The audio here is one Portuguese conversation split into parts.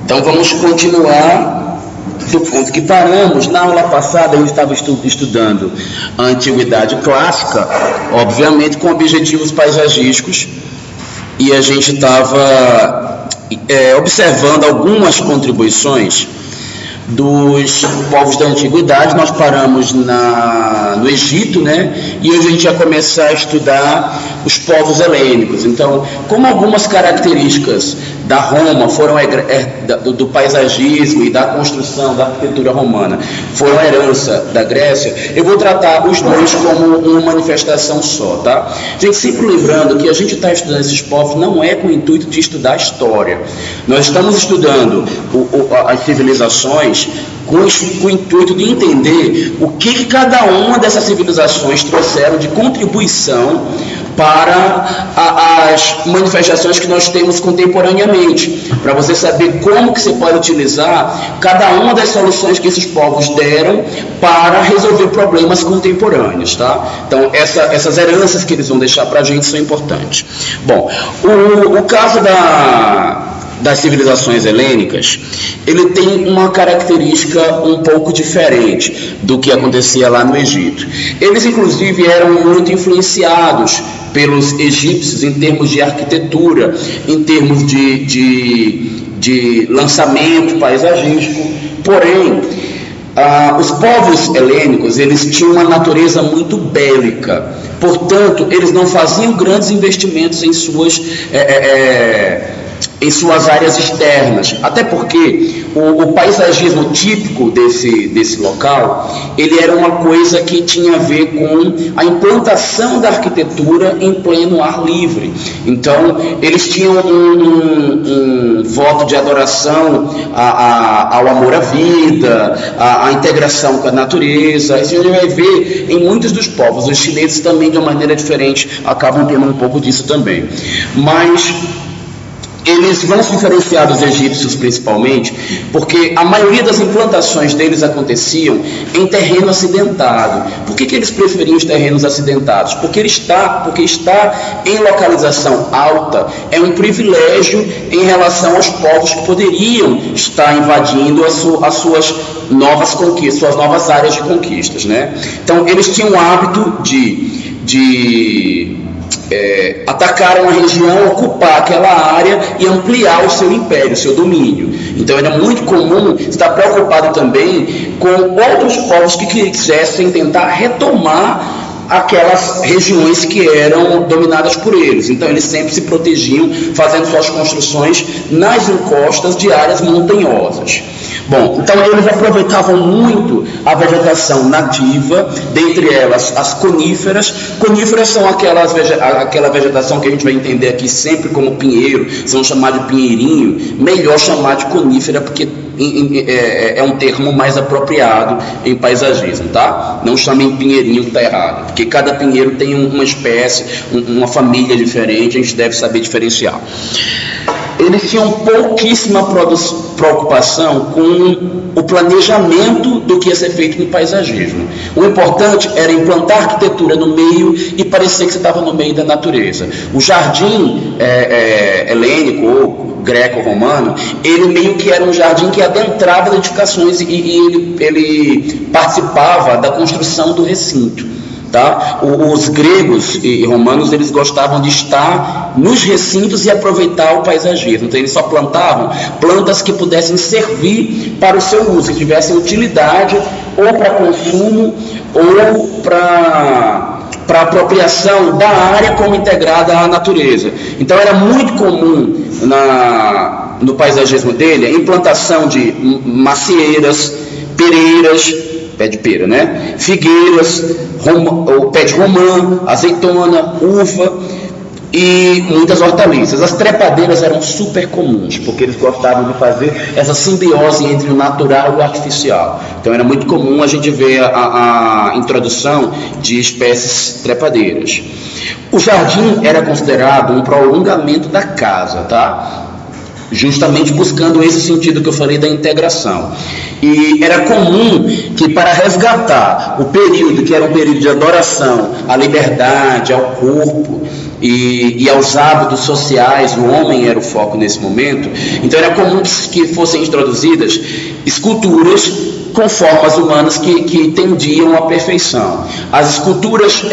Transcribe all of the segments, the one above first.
Então vamos continuar do ponto que paramos. Na aula passada eu estava estudando a Antiguidade Clássica, obviamente com objetivos paisagísticos, e a gente estava observando algumas contribuições dos povos da Antiguidade. Nós paramos no Egito, né? E hoje a gente vai começar a estudar os povos helênicos. Então, como algumas características da Roma foram do paisagismo e da construção da arquitetura romana foram herança da Grécia, eu vou tratar os dois como uma manifestação só, tá? Gente, sempre lembrando que a gente está estudando esses povos não é com o intuito de estudar a história. Nós estamos estudando as civilizações com o intuito de entender o que cada uma dessas civilizações trouxeram de contribuição para as manifestações que nós temos contemporaneamente, para você saber como que você pode utilizar cada uma das soluções que esses povos deram para resolver problemas contemporâneos, tá? Então, essas heranças que eles vão deixar para a gente são importantes. Bom, o caso das civilizações helênicas, ele tem uma característica um pouco diferente do que acontecia lá no Egito. Eles, inclusive, eram muito influenciados pelos egípcios em termos de arquitetura, em termos de lançamento paisagístico. Porém, os povos helênicos, eles tinham uma natureza muito bélica. Portanto, eles não faziam grandes investimentos em suas áreas externas, até porque o paisagismo típico desse local, ele era uma coisa que tinha a ver com a implantação da arquitetura em pleno ar livre. Então, eles tinham um voto de adoração ao amor à vida, à integração com a natureza. Isso a gente vai ver em muitos dos povos. Os chineses também, de uma maneira diferente, acabam tendo um pouco disso também. Mas eles vão se diferenciar dos egípcios principalmente porque a maioria das implantações deles aconteciam em terreno acidentado. Por que eles preferiam os terrenos acidentados? Porque estar em localização alta é um privilégio em relação aos povos que poderiam estar invadindo as suas novas conquistas, suas novas áreas de conquistas, né? Então eles tinham o hábito de atacar uma região, ocupar aquela área e ampliar o seu império, o seu domínio. Então era muito comum estar preocupado também com outros povos que quisessem tentar retomar aquelas regiões que eram dominadas por eles. Então eles sempre se protegiam, fazendo suas construções nas encostas de áreas montanhosas. Bom, então eles aproveitavam muito a vegetação nativa, dentre elas as coníferas. Coníferas são aquela vegetação que a gente vai entender aqui sempre como pinheiro, são chamados de pinheirinho, melhor chamar de conífera, porque é um termo mais apropriado em paisagismo, tá? Não chamem pinheirinho que está errado, porque cada pinheiro tem uma espécie, uma família diferente, a gente deve saber diferenciar. Eles tinham pouquíssima preocupação com o planejamento do que ia ser feito no paisagismo. O importante era implantar arquitetura no meio e parecer que você estava no meio da natureza. O jardim helênico ou greco-romano, ele meio que era um jardim que adentrava as edificações e ele participava da construção do recinto. Tá? Os gregos e romanos, eles gostavam de estar nos recintos e aproveitar o paisagismo. Então eles só plantavam plantas que pudessem servir para o seu uso, que tivessem utilidade ou para consumo ou para apropriação da área como integrada à natureza. Então era muito comum no paisagismo dele a implantação de macieiras, pereiras, pé de pera, né? Figueiras, o pé de romã, azeitona, uva e muitas hortaliças. As trepadeiras eram super comuns, porque eles gostavam de fazer essa simbiose entre o natural e o artificial. Então era muito comum a gente ver a introdução de espécies trepadeiras. O jardim era considerado um prolongamento da casa, tá? Justamente buscando esse sentido que eu falei da integração. E era comum que, para resgatar o período, que era um período de adoração à liberdade, ao corpo, e aos hábitos sociais, o homem era o foco nesse momento. Então era comum que fossem introduzidas esculturas com formas humanas que tendiam à perfeição. As esculturas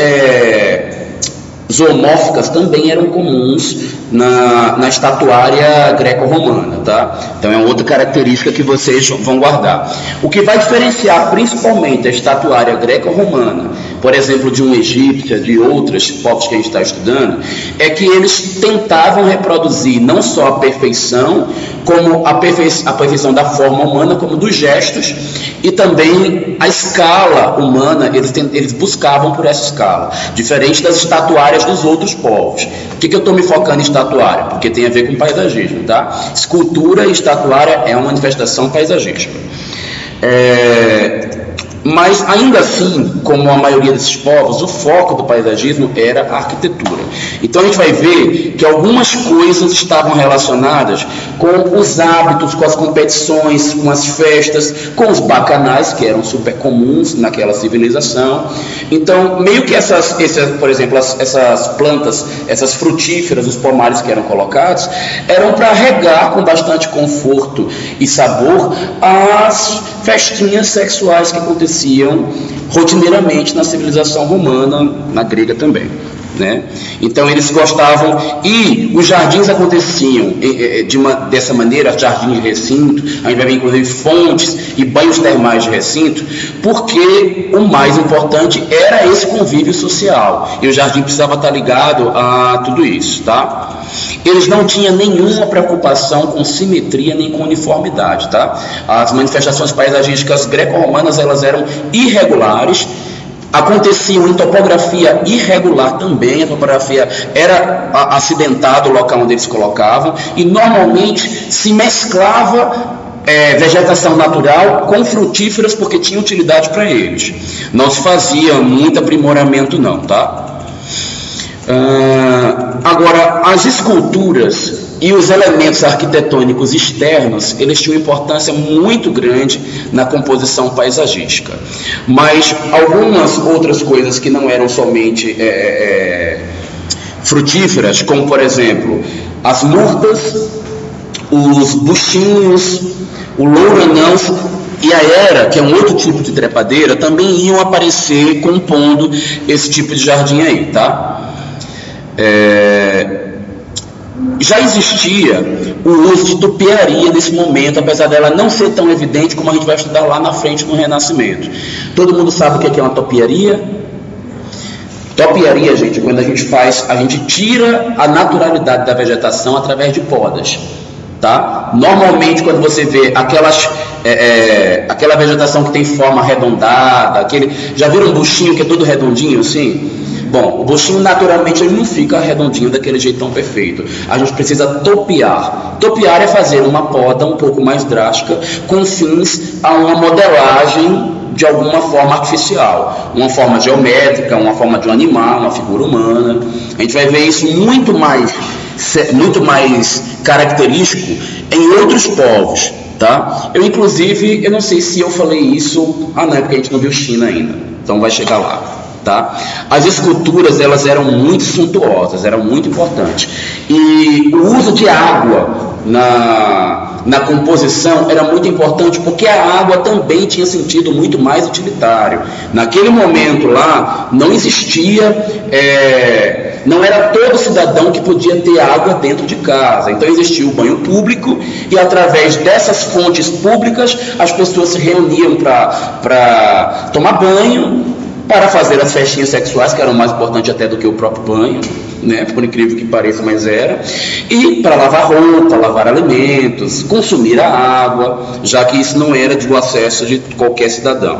zoomórficas também eram comuns na estatuária greco-romana, tá? Então é outra característica que vocês vão guardar. O que vai diferenciar principalmente a estatuária greco-romana, por exemplo, de um egípcia, de outros povos que a gente está estudando, é que eles tentavam reproduzir não só a perfeição, como a perfeição da forma humana, como dos gestos, e também a escala humana, eles buscavam por essa escala, diferente das estatuárias dos outros povos. Por que eu estou me focando em estatuária? Porque tem a ver com paisagismo, tá? Escultura e estatuária é uma manifestação paisagística. Mas ainda assim, como a maioria desses povos, o foco do paisagismo era a arquitetura. Então a gente vai ver que algumas coisas estavam relacionadas com os hábitos, com as competições, com as festas, com os bacanais, que eram super comuns naquela civilização. Então, meio que por exemplo, essas plantas, essas frutíferas, os pomares que eram colocados, eram para regar com bastante conforto e sabor as festinhas sexuais que aconteciam rotineiramente na civilização romana, na grega também, né? Então eles gostavam, e os jardins aconteciam dessa maneira, jardins de recinto, a gente vai ver inclusive fontes e banhos termais de recinto, porque o mais importante era esse convívio social, e o jardim precisava estar ligado a tudo isso, tá? Eles não tinham nenhuma preocupação com simetria nem com uniformidade, tá? As manifestações paisagísticas greco-romanas, elas eram irregulares, aconteciam em topografia irregular também, a topografia era acidentada, o local onde eles colocavam, e normalmente se mesclava vegetação natural com frutíferas, porque tinha utilidade para eles. Não se fazia muito aprimoramento não, tá? Agora, as esculturas e os elementos arquitetônicos externos, eles tinham importância muito grande na composição paisagística. Mas algumas outras coisas que não eram somente frutíferas, como por exemplo, as murtas, os buchinhos, o louro-anão e a era, que é um outro tipo de trepadeira, também iam aparecer compondo esse tipo de jardim aí, tá? Já existia o uso de topiaria nesse momento, apesar dela não ser tão evidente como a gente vai estudar lá na frente no Renascimento. Todo mundo sabe o que é uma topiaria? Topiaria, gente, quando a gente tira a naturalidade da vegetação através de podas, tá? Normalmente quando você vê aquela vegetação que tem forma arredondada, já viram um buchinho que é todo redondinho assim? Bom, o buchinho naturalmente ele não fica redondinho daquele jeito tão perfeito. A gente precisa topiar. Topiar é fazer uma poda um pouco mais drástica com fins a uma modelagem de alguma forma artificial, uma forma geométrica, uma forma de um animal, uma figura humana. A gente vai ver isso muito mais característico em outros povos, tá? Eu não sei se eu falei isso, não é porque a gente não viu China ainda, então vai chegar lá. Tá? As esculturas, elas eram muito suntuosas, eram muito importantes, e o uso de água na composição era muito importante, porque a água também tinha sentido muito mais utilitário. Naquele momento lá não existia, não era todo cidadão que podia ter água dentro de casa, então existia o banho público, e através dessas fontes públicas as pessoas se reuniam para tomar banho, para fazer as festinhas sexuais, que eram mais importantes até do que o próprio banho, né? Por incrível que pareça, mas era, e para lavar roupa, lavar alimentos, consumir a água, já que isso não era do acesso de qualquer cidadão.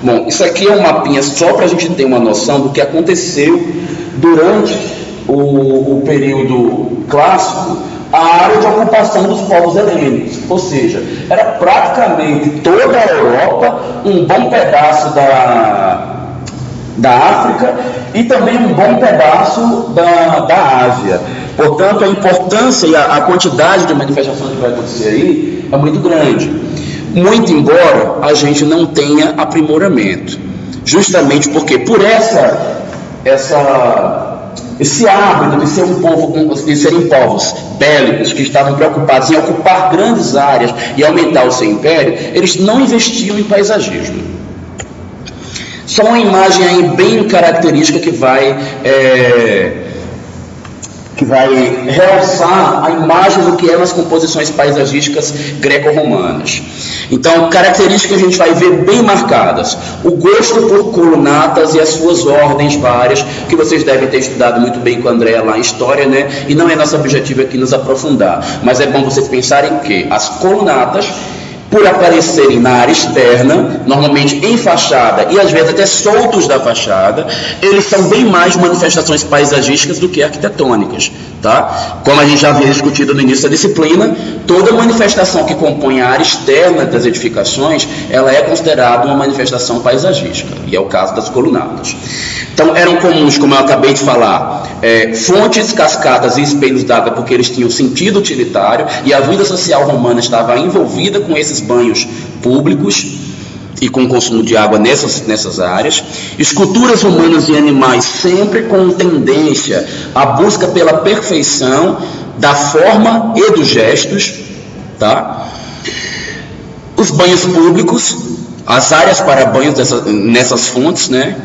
Bom, isso aqui é um mapinha só para a gente ter uma noção do que aconteceu durante o período clássico, a área de ocupação dos povos helênicos, ou seja, era praticamente toda a Europa, um bom pedaço da África e também um bom pedaço da Ásia. Portanto, a importância e a quantidade de manifestações que vai acontecer aí é muito grande, muito embora a gente não tenha aprimoramento, justamente porque por essa esse hábito de ser um povo, de serem povos bélicos que estavam preocupados em ocupar grandes áreas e aumentar o seu império, eles não investiam em paisagismo. Só uma imagem aí bem característica que vai realçar a imagem do que eram as composições paisagísticas greco-romanas. Então, características que a gente vai ver bem marcadas: o gosto por colunatas e as suas ordens várias, que vocês devem ter estudado muito bem com a Andréa lá em História, né? E não é nosso objetivo aqui nos aprofundar, mas é bom vocês pensarem que as colunatas, por aparecerem na área externa, normalmente em fachada e às vezes até soltos da fachada, eles são bem mais manifestações paisagísticas do que arquitetônicas, tá? Como a gente já havia discutido no início da disciplina, toda manifestação que compõe a área externa das edificações, ela é considerada uma manifestação paisagística, e é o caso das colunatas. Então, eram comuns, como eu acabei de falar, fontes, cascatas e espelhos d'água, porque eles tinham sentido utilitário, e a vida social romana estava envolvida com esses banhos públicos e com o consumo de água nessas áreas. Esculturas humanas e animais sempre com tendência à busca pela perfeição da forma e dos gestos, tá? Os banhos públicos, as áreas para banhos nessas fontes, né?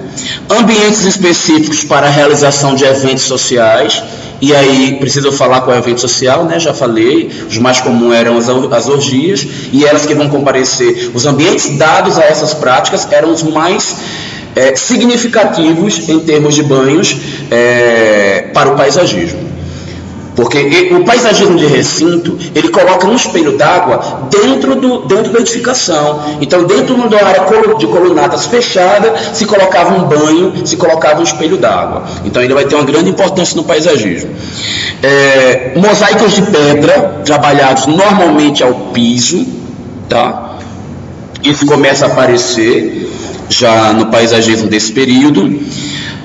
Ambientes específicos para a realização de eventos sociais. E aí, preciso falar qual é o evento social, né? Já falei, os mais comuns eram as orgias, e elas que vão comparecer. Os ambientes dados a essas práticas eram os mais significativos em termos de banhos para o paisagismo. Porque o paisagismo de recinto, ele coloca um espelho d'água dentro da edificação. Então, dentro de uma área de colunatas fechada, se colocava um banho, se colocava um espelho d'água. Então, ele vai ter uma grande importância no paisagismo. Mosaicos de pedra, trabalhados normalmente ao piso, tá? Isso começa a aparecer já no paisagismo desse período.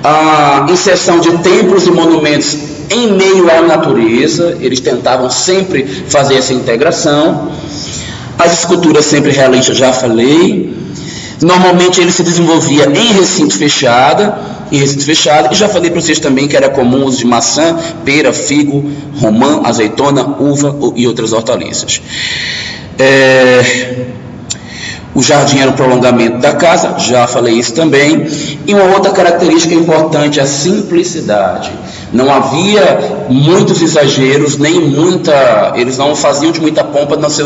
A inserção de templos e monumentos em meio à natureza, eles tentavam sempre fazer essa integração. As esculturas sempre realistas, já falei. Normalmente ele se desenvolvia em recinto fechado, e já falei para vocês também que era comum o uso de maçã, pera, figo, romã, azeitona, uva e outras hortaliças. O jardim era o prolongamento da casa, já falei isso também. E uma outra característica importante é a simplicidade. Não havia muitos exageros, eles não faziam de muita pompa nas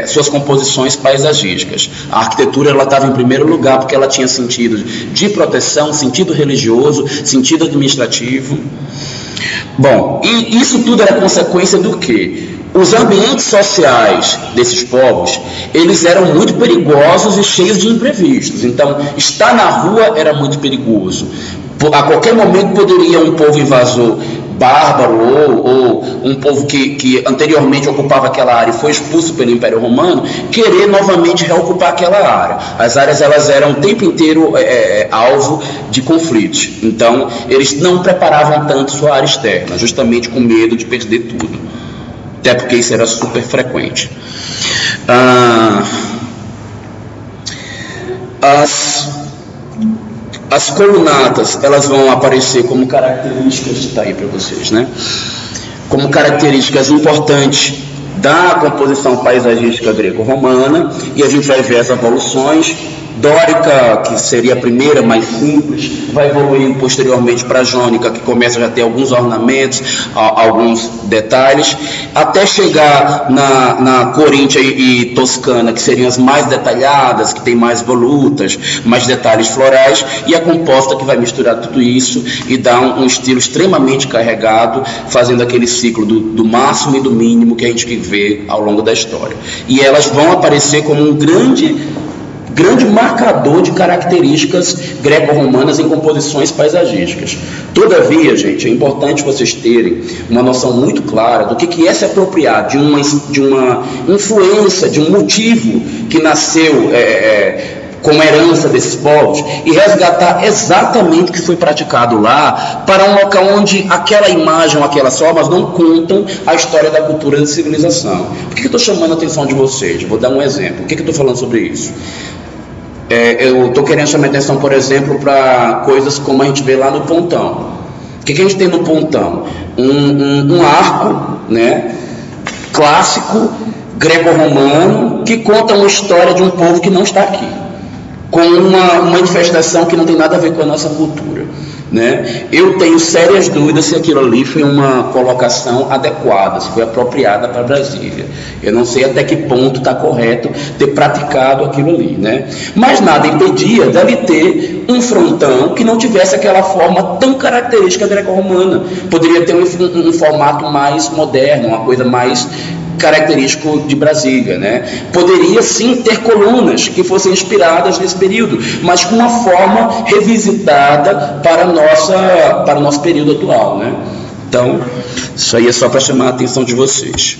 suas composições paisagísticas. A arquitetura estava em primeiro lugar porque ela tinha sentido de proteção, sentido religioso, sentido administrativo. Bom, e isso tudo era consequência do quê? Os ambientes sociais desses povos, eles eram muito perigosos e cheios de imprevistos. Então, estar na rua era muito perigoso. A qualquer momento poderia um povo invasor bárbaro ou um povo que anteriormente ocupava aquela área e foi expulso pelo Império Romano, querer novamente reocupar aquela área. As áreas elas eram o tempo inteiro alvo de conflitos. Então, eles não preparavam tanto sua área externa, justamente com medo de perder tudo. Até porque isso era super frequente. As colunatas, elas vão aparecer como características, está aí para vocês, né? Como características importantes da composição paisagística greco-romana, e a gente vai ver as evoluções. Dórica, que seria a primeira, mais simples, vai evoluir posteriormente para a jônica, que começa a já ter alguns ornamentos, alguns detalhes, até chegar na coríntia e toscana, que seriam as mais detalhadas, que tem mais volutas, mais detalhes florais, e a composta, que vai misturar tudo isso e dar um estilo extremamente carregado, fazendo aquele ciclo do máximo e do mínimo que a gente vê ao longo da história. E elas vão aparecer como um grande marcador de características greco-romanas em composições paisagísticas. Todavia, gente, é importante vocês terem uma noção muito clara do que é se apropriar de uma influência, de um motivo que nasceu como herança desses povos, e resgatar exatamente o que foi praticado lá para um local onde aquela imagem ou aquelas formas não contam a história da cultura e da civilização. Por que eu estou chamando a atenção de vocês? Vou dar um exemplo. Por que eu estou falando sobre isso? Eu estou querendo chamar a atenção, por exemplo, para coisas como a gente vê lá no Pontão. O que a gente tem no Pontão? Um arco, né, clássico, greco-romano, que conta uma história de um povo que não está aqui, com uma manifestação que não tem nada a ver com a nossa cultura, né? Eu tenho sérias dúvidas se aquilo ali foi uma colocação adequada, se foi apropriada para Brasília. Eu não sei até que ponto está correto ter praticado aquilo ali, né? Mas nada impedia dele ter um frontão que não tivesse aquela forma tão característica greco-romana. Poderia ter um formato mais moderno, uma coisa mais característico de Brasília, né? Poderia sim ter colunas que fossem inspiradas nesse período, mas com uma forma revisitada para o nosso período atual, né? Então, isso aí é só para chamar a atenção de vocês.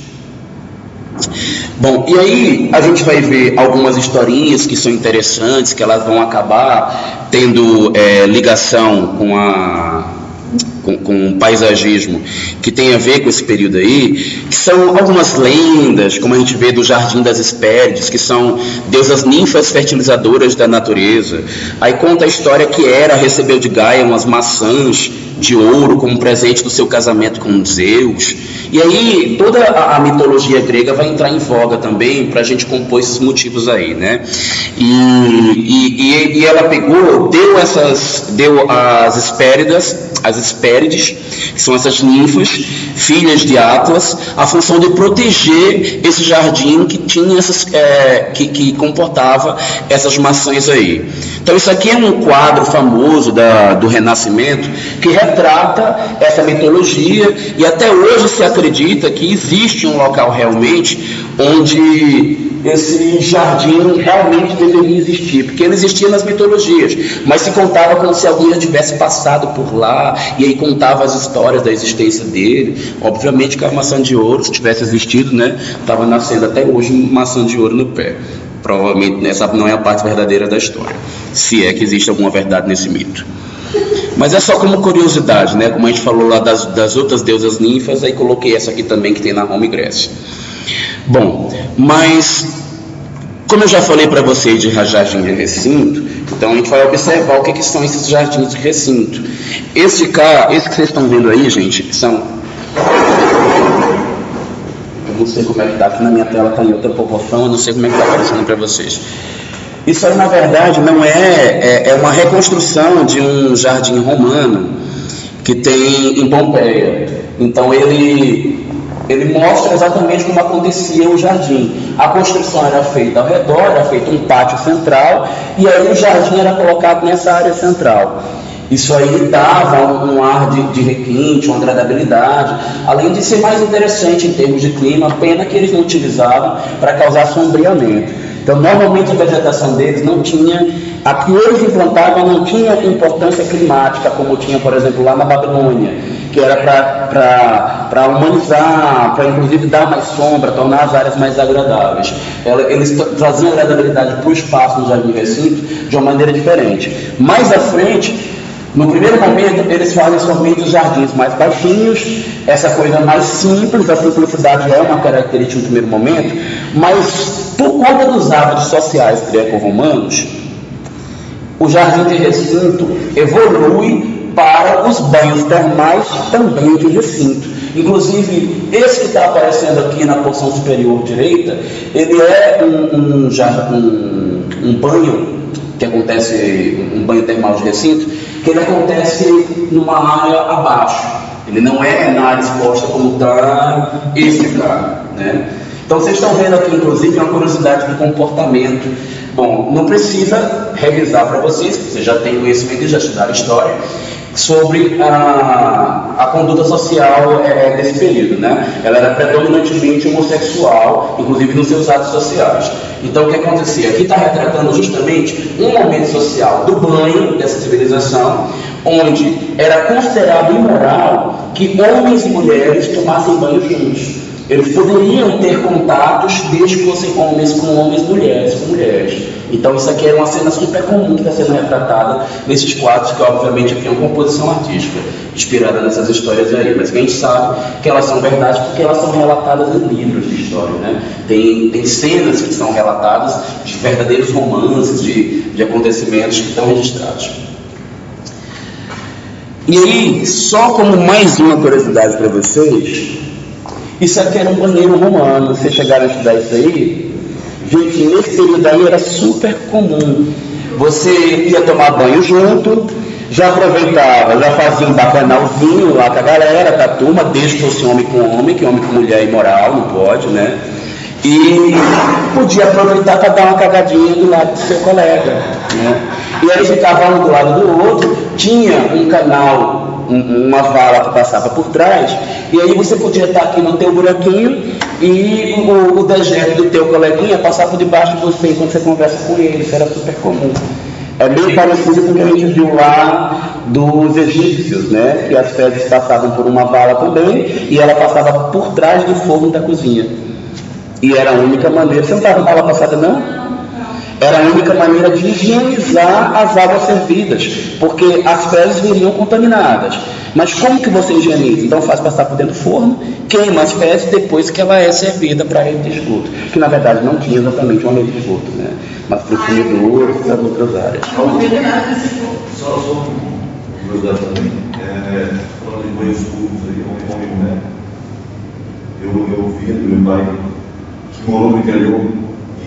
Bom, e aí a gente vai ver algumas historinhas que são interessantes, que elas vão acabar tendo ligação com o paisagismo, que tem a ver com esse período aí, que são algumas lendas, como a gente vê do Jardim das Hespérides, que são deusas ninfas fertilizadoras da natureza. Aí conta a história que Hera recebeu de Gaia umas maçãs de ouro como presente do seu casamento com Zeus. E aí toda a mitologia grega vai entrar em voga também para a gente compor esses motivos aí, né? E ela deu as Hespérides, que são essas ninfas, filhas de Atlas, a função de proteger esse jardim que tinha que comportava essas maçãs aí. Então isso aqui é um quadro famoso do Renascimento que retrata essa mitologia, e até hoje se acredita que existe um local realmente onde esse jardim realmente deveria existir, porque ele existia nas mitologias, mas se contava como se alguém já tivesse passado por lá, e aí contava as histórias da existência dele. Obviamente que a maçã de ouro, se tivesse existido, né, estava nascendo até hoje maçã de ouro no pé. Provavelmente essa não é a parte verdadeira da história, se é que existe alguma verdade nesse mito. Mas é só como curiosidade, né? Como a gente falou lá das outras deusas ninfas, aí coloquei essa aqui também que tem na Roma e Grécia. Bom, mas como eu já falei para vocês de jardim de recinto, então a gente vai observar o que são esses jardins de recinto. Esse que vocês estão vendo aí, gente, são... Eu não sei como é que está aqui na minha tela, está em outra proporção, eu não sei como é que está aparecendo para vocês. Isso aí, na verdade, não é uma reconstrução de um jardim romano que tem em Pompeia. Então ele mostra exatamente como acontecia o jardim. A construção era feita ao redor, era feito um pátio central, e aí o jardim era colocado nessa área central. Isso aí dava um ar de requinte, uma agradabilidade, além de ser mais interessante em termos de clima, pena que eles não utilizavam para causar sombreamento. Então, normalmente a vegetação deles não tinha, a que eles implantavam não tinha importância climática, como tinha, por exemplo, lá na Babilônia, que era para humanizar, para inclusive dar mais sombra, tornar as áreas mais agradáveis. Eles traziam agradabilidade para o espaço no Jardim Recinto de uma maneira diferente. Mais à frente, no primeiro momento, eles fazem somente os jardins mais baixinhos, essa coisa mais simples, a simplicidade é uma característica no primeiro momento, mas por conta dos hábitos sociais greco-romanos, o jardim de recinto evolui para os banhos termais também de recinto. Inclusive, esse que está aparecendo aqui na porção superior direita, ele é um banho que acontece, um banho termal de recinto, que ele acontece numa área abaixo. Ele não é na área exposta como está esse cara, né? Então vocês estão vendo aqui, inclusive, uma curiosidade do comportamento. Bom, não precisa revisar para vocês já têm conhecimento e já estudaram história, sobre a conduta social desse período, né? Ela era predominantemente homossexual, inclusive nos seus atos sociais. Então o que acontecia? Aqui está retratando justamente um momento social do banho dessa civilização, onde era considerado imoral que homens e mulheres tomassem banho juntos. Eles poderiam ter contatos desde que fossem homens com homens, mulheres com mulheres. Então isso aqui é uma cena super comum que está sendo retratada nesses quadros, que obviamente aqui é uma composição artística inspirada nessas histórias aí, mas que a gente sabe que elas são verdades porque elas são relatadas em livros de história, né? Tem cenas que são relatadas de verdadeiros romances, de acontecimentos que estão registrados. E aí, só como mais uma curiosidade para vocês, isso aqui era um banheiro romano. Vocês chegaram a estudar isso aí? Gente, nesse período aí era super comum. Você ia tomar banho junto, já aproveitava, já fazia um bacanalzinho lá com a galera, com a turma, desde que fosse homem com homem, que homem com mulher é imoral, não pode, né? E podia aproveitar para dar uma cagadinha do lado do seu colega, né? E aí ficava um do lado do outro, tinha um canal, uma vala que passava por trás, e aí você podia estar aqui no teu buraquinho e o dejeto do teu coleguinha passava por debaixo de você enquanto você conversa com ele. Isso era super comum. É bem parecido com o que a gente viu lá dos egípcios, né? Que as fezes passavam por uma vala também e ela passava por trás do forno da cozinha. E era a única maneira. Você não estava na aula passada, não? Era a única maneira de higienizar as águas servidas, porque as fezes viriam contaminadas. Mas como que você higieniza? Então faz passar por dentro do forno, queima as fezes depois que ela é servida para a rede de esgoto. Que na verdade não tinha exatamente uma rede de esgoto, né? Mas para o comedor e para outras áreas. Só uma curiosidade também. Falando de banhos públicos aí, homem e mulher, eu vi do meu pai que morou no interior e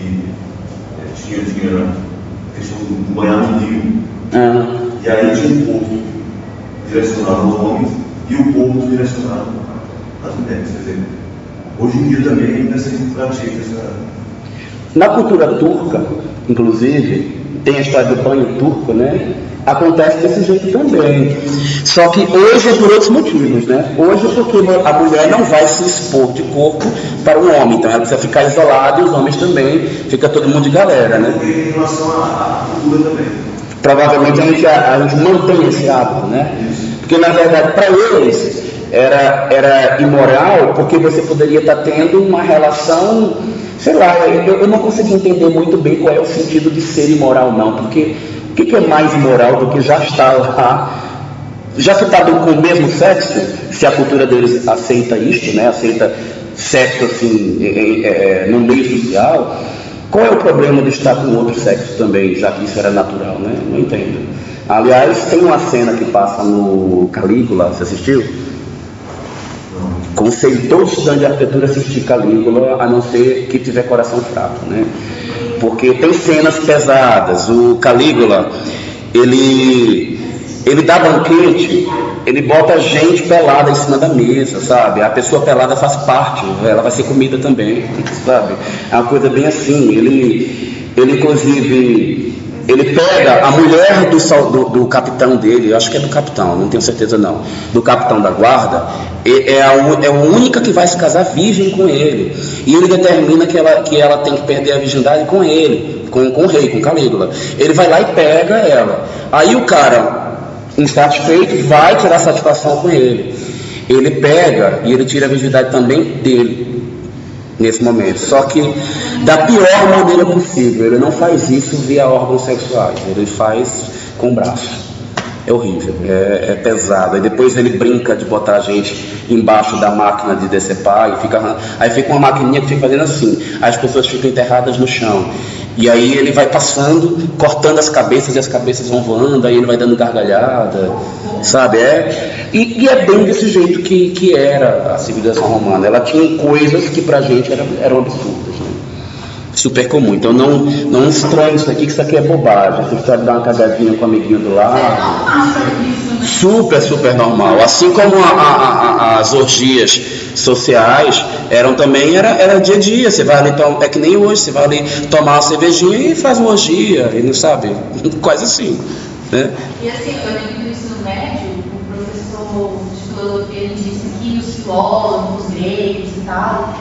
tinha a questão do banhar no rio. E aí tinha um porto direcionado aos homens e o porto direcionado às mulheres. Quer dizer, hoje em dia também ainda se pratica essa. Na cultura turca, inclusive, tem a história do banho turco, né? Acontece desse jeito também. Só que hoje é por outros motivos, né? Hoje é porque a mulher não vai se expor de corpo para o homem, então ela precisa ficar isolada e os homens também, fica todo mundo de galera, né? Em relação à cultura também. Provavelmente a gente mantém esse hábito, né? Porque na verdade para eles era imoral, porque você poderia estar tendo uma relação, sei lá, eu não consegui entender muito bem qual é o sentido de ser imoral não, porque o que é mais imoral do que já estar lá, já se está com o mesmo sexo, se a cultura deles aceita isto, né? Aceita sexo assim, no meio social, qual é o problema de estar com outro sexo também, já que isso era natural, né? Não entendo. Aliás, tem uma cena que passa no Calígula, você assistiu? Conselho todo estudante de arquitetura assistir Calígula, a não ser que tiver coração fraco, né? Porque tem cenas pesadas. O Calígula, ele dá banquete, ele bota gente pelada em cima da mesa, sabe? A pessoa pelada faz parte, ela vai ser comida também, sabe? É uma coisa bem assim. Ele inclusive, ele pega a mulher do capitão dele, eu acho que é do capitão, não tenho certeza não, do capitão da guarda, é a única que vai se casar virgem com ele, e ele determina que ela tem que perder a virgindade com ele, com o rei, com Calígula. Ele vai lá e pega ela, aí o cara, insatisfeito, vai tirar satisfação com ele, ele pega e ele tira a virgindade também dele, nesse momento, só que da pior maneira possível. Ele não faz isso via órgãos sexuais, ele faz com o braço. É horrível, é pesado. Aí depois ele brinca de botar a gente embaixo da máquina de decepar, aí fica uma maquininha que fica fazendo assim, as pessoas ficam enterradas no chão, e aí ele vai passando, cortando as cabeças, e as cabeças vão voando, aí ele vai dando gargalhada, sabe? E é bem desse jeito que era a civilização romana. Ela tinha coisas que pra gente eram absurdas, né? Super comum. Então não estranhe isso aqui, que isso aqui é bobagem. Essa história de dar uma cagadinha com o amiguinho do lado, super normal. Assim como as orgias sociais eram também, era dia a dia. Você vai ali, é que nem hoje, você vai ali tomar uma cervejinha e faz uma orgia, e não sabe, quase assim, né? E assim, eu lembro que no ensino médio, o professor de filosofia ele disse que os filósofos gregos e tal,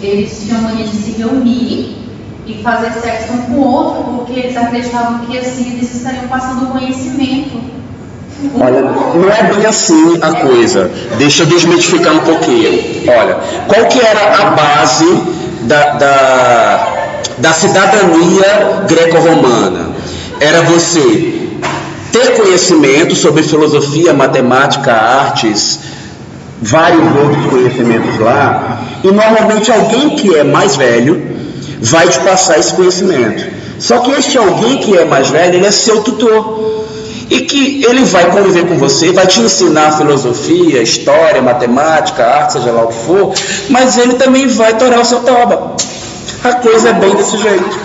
eles tinham mania de se reunir e fazer sexo um com o outro, porque eles acreditavam que assim eles estariam passando conhecimento. Olha, não é bem assim a coisa. Deixa eu desmitificar um pouquinho. Olha, qual que era a base da cidadania greco-romana? Era você ter conhecimento sobre filosofia, matemática, artes, vários outros conhecimentos lá, e normalmente alguém que é mais velho vai te passar esse conhecimento. Só que este alguém que é mais velho, ele é seu tutor. e que ele vai conviver com você, vai te ensinar filosofia, história, matemática, arte, seja lá o que for, mas ele também vai torar o seu toba. A coisa é bem desse jeito,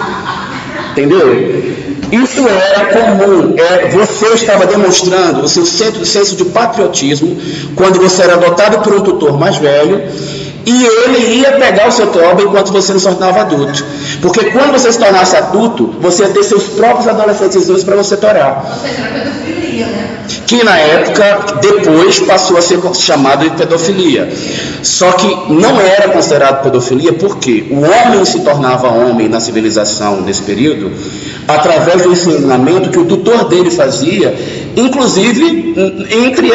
entendeu? Isso era comum, você estava demonstrando o seu senso de patriotismo quando você era adotado por um tutor mais velho, e ele ia pegar o seu toba enquanto você não se tornava adulto. Porque quando você se tornasse adulto, você ia ter seus próprios adolescentes para você torar. Ou seja, era pedofilia, né? Que na época, depois, passou a ser chamado de pedofilia. Só que não era considerado pedofilia porque o homem se tornava homem na civilização nesse período através do ensinamento que o tutor dele fazia, inclusive entre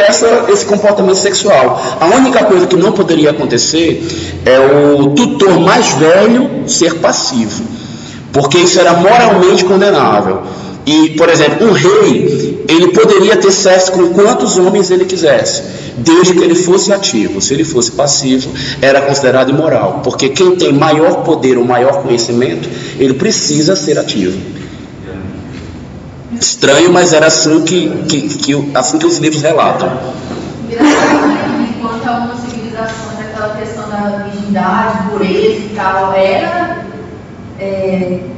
esse comportamento sexual. A única coisa que não poderia acontecer é o tutor mais velho ser passivo, porque isso era moralmente condenável. E, por exemplo, um rei, ele poderia ter sexo com quantos homens ele quisesse, desde que ele fosse ativo. Se ele fosse passivo, era considerado imoral, porque quem tem maior poder ou maior conhecimento, ele precisa ser ativo. Estranho, mas era assim assim que os livros relatam. Enquanto algumas civilizações, aquela questão da virgindade, pureza e tal, era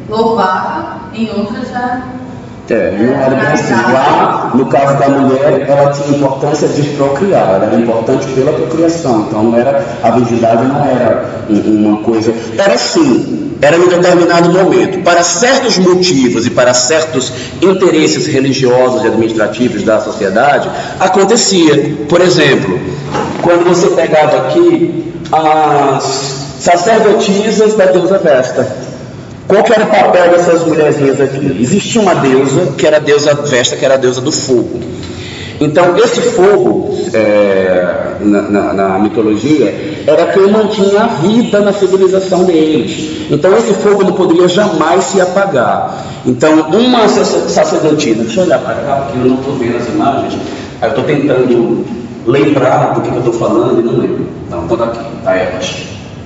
louvável, em outras já... Não era bem assim. Lá, no caso da mulher, ela tinha importância de procriar, ela era importante pela procriação, então não era, a virgindade não era uma coisa, era sim, era em determinado momento, para certos motivos e para certos interesses religiosos e administrativos da sociedade, acontecia. Por exemplo, quando você pegava aqui as sacerdotisas da deusa Vesta, qual que era o papel dessas mulherzinhas aqui? Existia uma deusa, que era a deusa Vesta, que era a deusa do fogo. Então, esse fogo, na mitologia, era quem mantinha a vida na civilização deles. Então, esse fogo não poderia jamais se apagar. Então, uma sacerdotisa, deixa eu olhar para cá, porque eu não estou vendo as imagens, aí eu estou tentando lembrar do que eu estou falando e não lembro. Então, estou aqui, tá, Elas,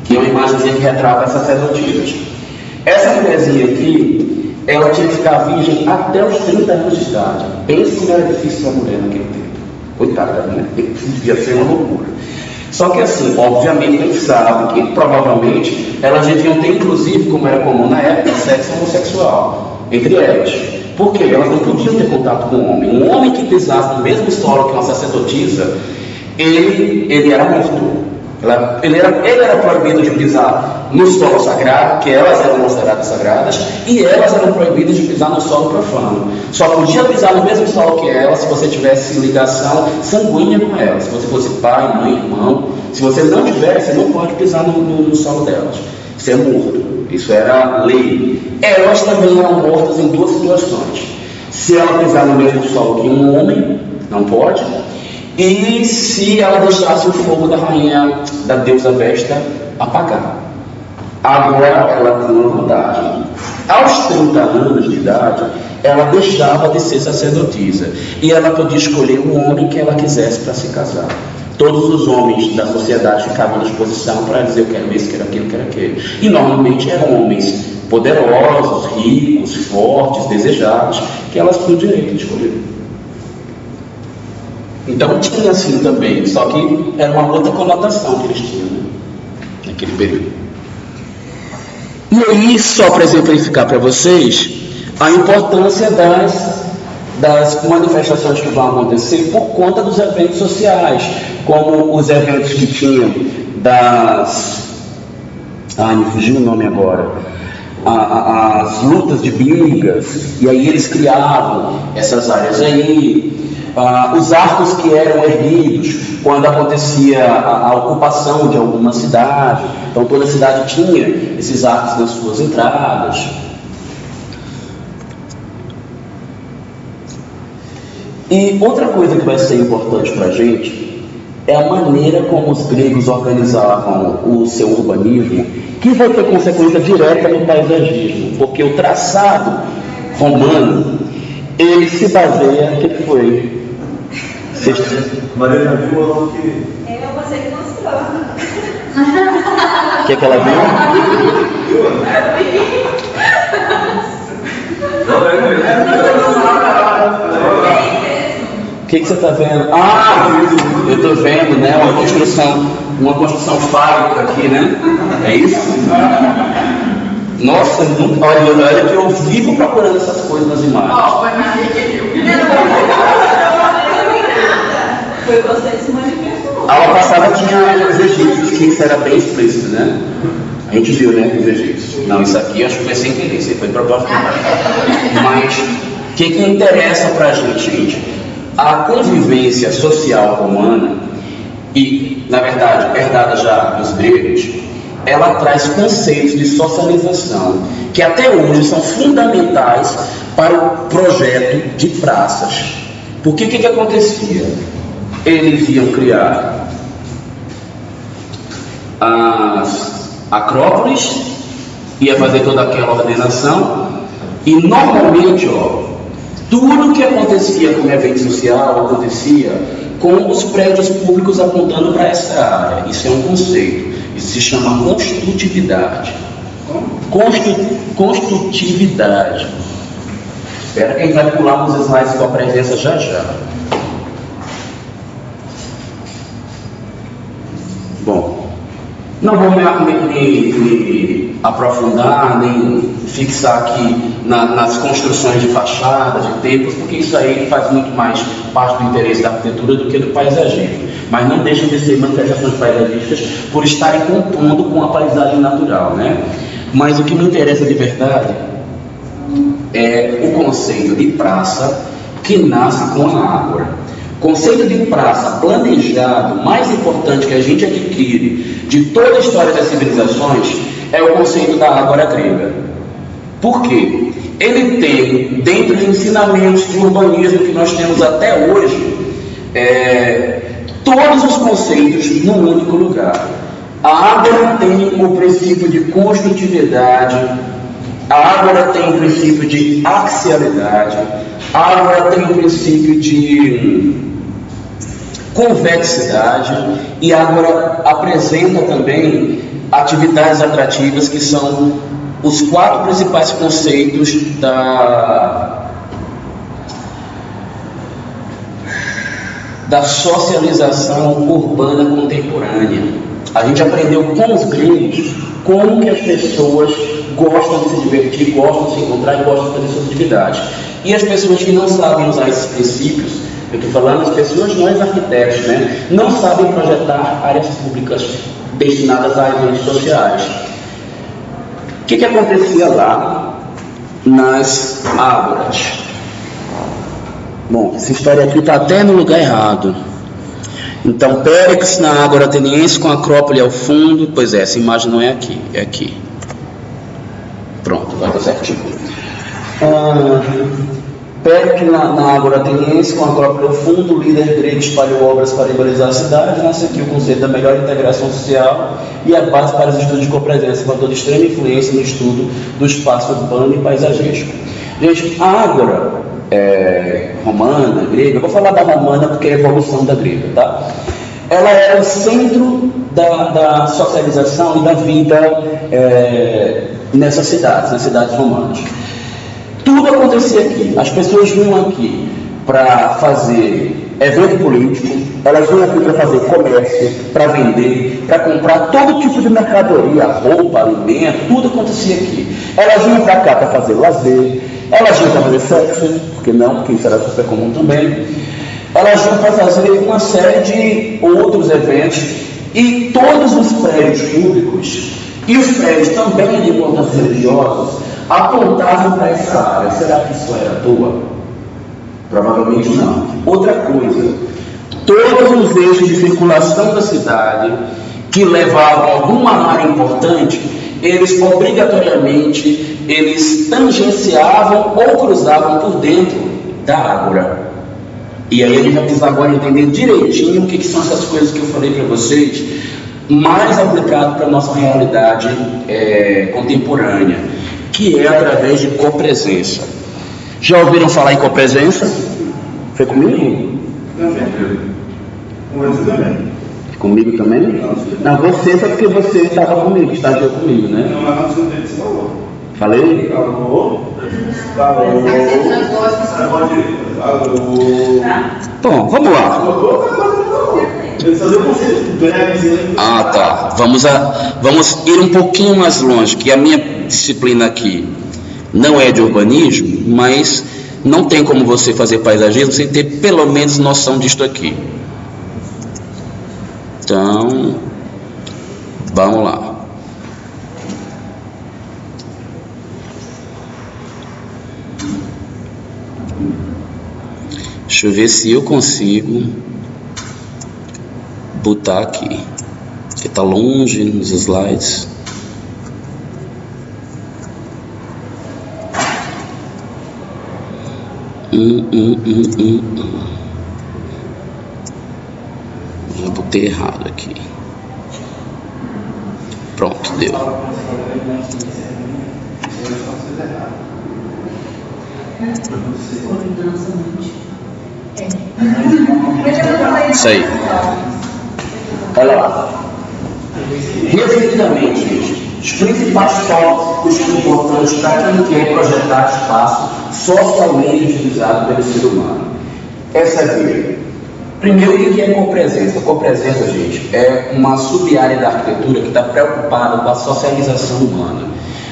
que é uma imagenzinha que retrata as sacerdotisas. Essa mulherzinha aqui, ela tinha que ficar virgem até os 30 anos de idade. Pense como era difícil a mulher naquele tempo. Coitada, né? Devia ser uma loucura. Só que assim, obviamente, a gente sabe que provavelmente elas deviam ter, inclusive, como era comum na época, sexo homossexual entre elas. Porque elas não podiam ter contato com o homem. Um homem que pisasse no mesmo solo que uma sacerdotisa, ele era morto. Ele era proibido de pisar no solo sagrado, que elas eram consideradas sagradas, e elas eram proibidas de pisar no solo profano. Só podia pisar no mesmo solo que elas se você tivesse ligação sanguínea com elas. Se você fosse pai, mãe, irmão. Se você não tivesse, você não pode pisar no solo delas. Você é morto. Isso era lei. Elas também eram mortas em duas situações. Se ela pisar no mesmo solo que um homem, não pode. E se ela deixasse o fogo da rainha, da deusa Vesta, apagar. Agora ela tinha uma vantagem. Aos 30 anos de idade, ela deixava de ser sacerdotisa. E ela podia escolher o homem que ela quisesse para se casar. Todos os homens da sociedade ficavam à disposição para dizer: eu quero esse, quero aquilo, quero aquele. E normalmente eram homens poderosos, ricos, fortes, desejados, que elas tinham o direito de escolher. Então tinha assim também, só que era uma outra conotação que eles tinham, né, naquele período. E aí, só para exemplificar para vocês a importância das manifestações que vão acontecer por conta dos eventos sociais, como os eventos que tinham me fugiu o nome agora, as lutas de brigas, e aí eles criavam essas áreas aí. Os arcos que eram erguidos quando acontecia a ocupação de alguma cidade. Então toda cidade tinha esses arcos nas suas entradas. E outra coisa que vai ser importante para a gente é a maneira como os gregos organizavam o seu urbanismo, que vai ter consequência direta no paisagismo, porque o traçado romano, ele se baseia... O que foi? Maria já viu ou não que... Eu passei que mostrou. O que ela viu? Não, que você está vendo? Eu estou vendo, né, uma construção fábrica aqui, né? É isso? Nossa, olha que eu vivo procurando essas coisas nas imagens. Foi Maria que viu. Foi você que se manifestou. A aula passada tinha os egípcios, que isso era bem explícito, né? A gente viu, né, os egípcios. Não, isso aqui acho que foi sem querer, isso aí foi propósito. Mas o que interessa pra gente? A convivência social romana, e na verdade herdada já dos gregos, ela traz conceitos de socialização que até hoje são fundamentais para o projeto de praças. Porque o que acontecia? Eles iam criar as acrópolis, ia fazer toda aquela ordenação, e normalmente, tudo que acontecia com o evento social acontecia com os prédios públicos apontando para essa área. Isso é um conceito, isso se chama construtividade. Construtividade. Espera que a gente vai pular nos slides com a presença já. Bom, não vou me aprofundar, nem fixar aqui nas construções de fachadas, de templos, porque isso aí faz muito mais parte do interesse da arquitetura do que do paisagismo. Mas não deixam de ser manifestações paisagistas por estarem compondo com a paisagem natural, né? Mas o que me interessa de verdade é o conceito de praça que nasce com a ágora. O conceito de praça planejado, mais importante que a gente adquire de toda a história das civilizações, é o conceito da ágora grega. Por quê? Ele tem, dentro dos ensinamentos de urbanismo que nós temos até hoje, todos os conceitos num único lugar. A ágora tem o princípio de construtividade, a ágora tem o princípio de axialidade, a ágora tem o princípio de convexidade, e a ágora apresenta também atividades atrativas, que são os 4 principais conceitos da socialização urbana contemporânea. A gente aprendeu com os gregos como que as pessoas gostam de se divertir, gostam de se encontrar e gostam de fazer suas atividades. E as pessoas que não sabem usar esses princípios, eu estou falando as pessoas, nós arquitetos, né, não sabem projetar áreas públicas destinadas a eventos sociais. O que acontecia lá nas ágoras? Bom, essa história aqui está até no lugar errado. Então, Périx na Ágora Ateniense com a Acrópole ao fundo. Pois é, essa imagem não é aqui, é aqui. Pronto, agora está certinho. Périx na Ágora Ateniense com a Acrópole ao fundo. O líder grego espalhou obras para igualizar a cidade. Nasce aqui o conceito da melhor integração social e a base para os estudos de copresença, com toda extrema influência no estudo do espaço urbano e paisagístico. Gente, a Ágora romana, grega, eu vou falar da romana porque é a evolução da grega, tá? Ela era o centro da socialização e da vida nessas cidades, nas cidades romanas. Tudo acontecia aqui, as pessoas vinham aqui para fazer evento político, elas vinham aqui para fazer comércio, para vender, para comprar todo tipo de mercadoria, roupa, alimento, tudo acontecia aqui. Elas vinham para cá para fazer lazer, elas vinham para fazer sexo, porque não, porque isso era super comum também. Elas vinham para fazer uma série de outros eventos, e todos os prédios públicos e os prédios também de importância religiosos apontavam para essa área. Será que isso era à toa? Provavelmente não. Outra coisa, todos os eixos de circulação da cidade que levavam a alguma área importante, eles obrigatoriamente tangenciavam ou cruzavam por dentro da ágora. E aí a gente vai precisar agora entender direitinho o que são essas coisas que eu falei para vocês, mais aplicado para a nossa realidade contemporânea, que é através de copresença. Já ouviram falar em copresença? Foi comigo? Não, com você também. Comigo também? Não, você só porque você estava comigo, estagiou comigo, né? Não, mas não você falou. Falei? Alô? Bom, vamos lá. Ah, tá. Vamos ir um pouquinho mais longe, que a minha disciplina aqui não é de urbanismo, mas não tem como você fazer paisagismo sem ter pelo menos noção disto aqui. Então, vamos lá. Deixa eu ver se eu consigo botar aqui, que está longe nos slides. Já botei errado aqui. Pronto, deu. Isso aí. Olha lá. Resumidamente, gente, os principais tópicos importantes para quem quer projetar espaço socialmente utilizado pelo ser humano. Essa é a via. Primeiro, o que é copresença? Copresença, gente, é uma sub-área da arquitetura que está preocupada com a socialização humana.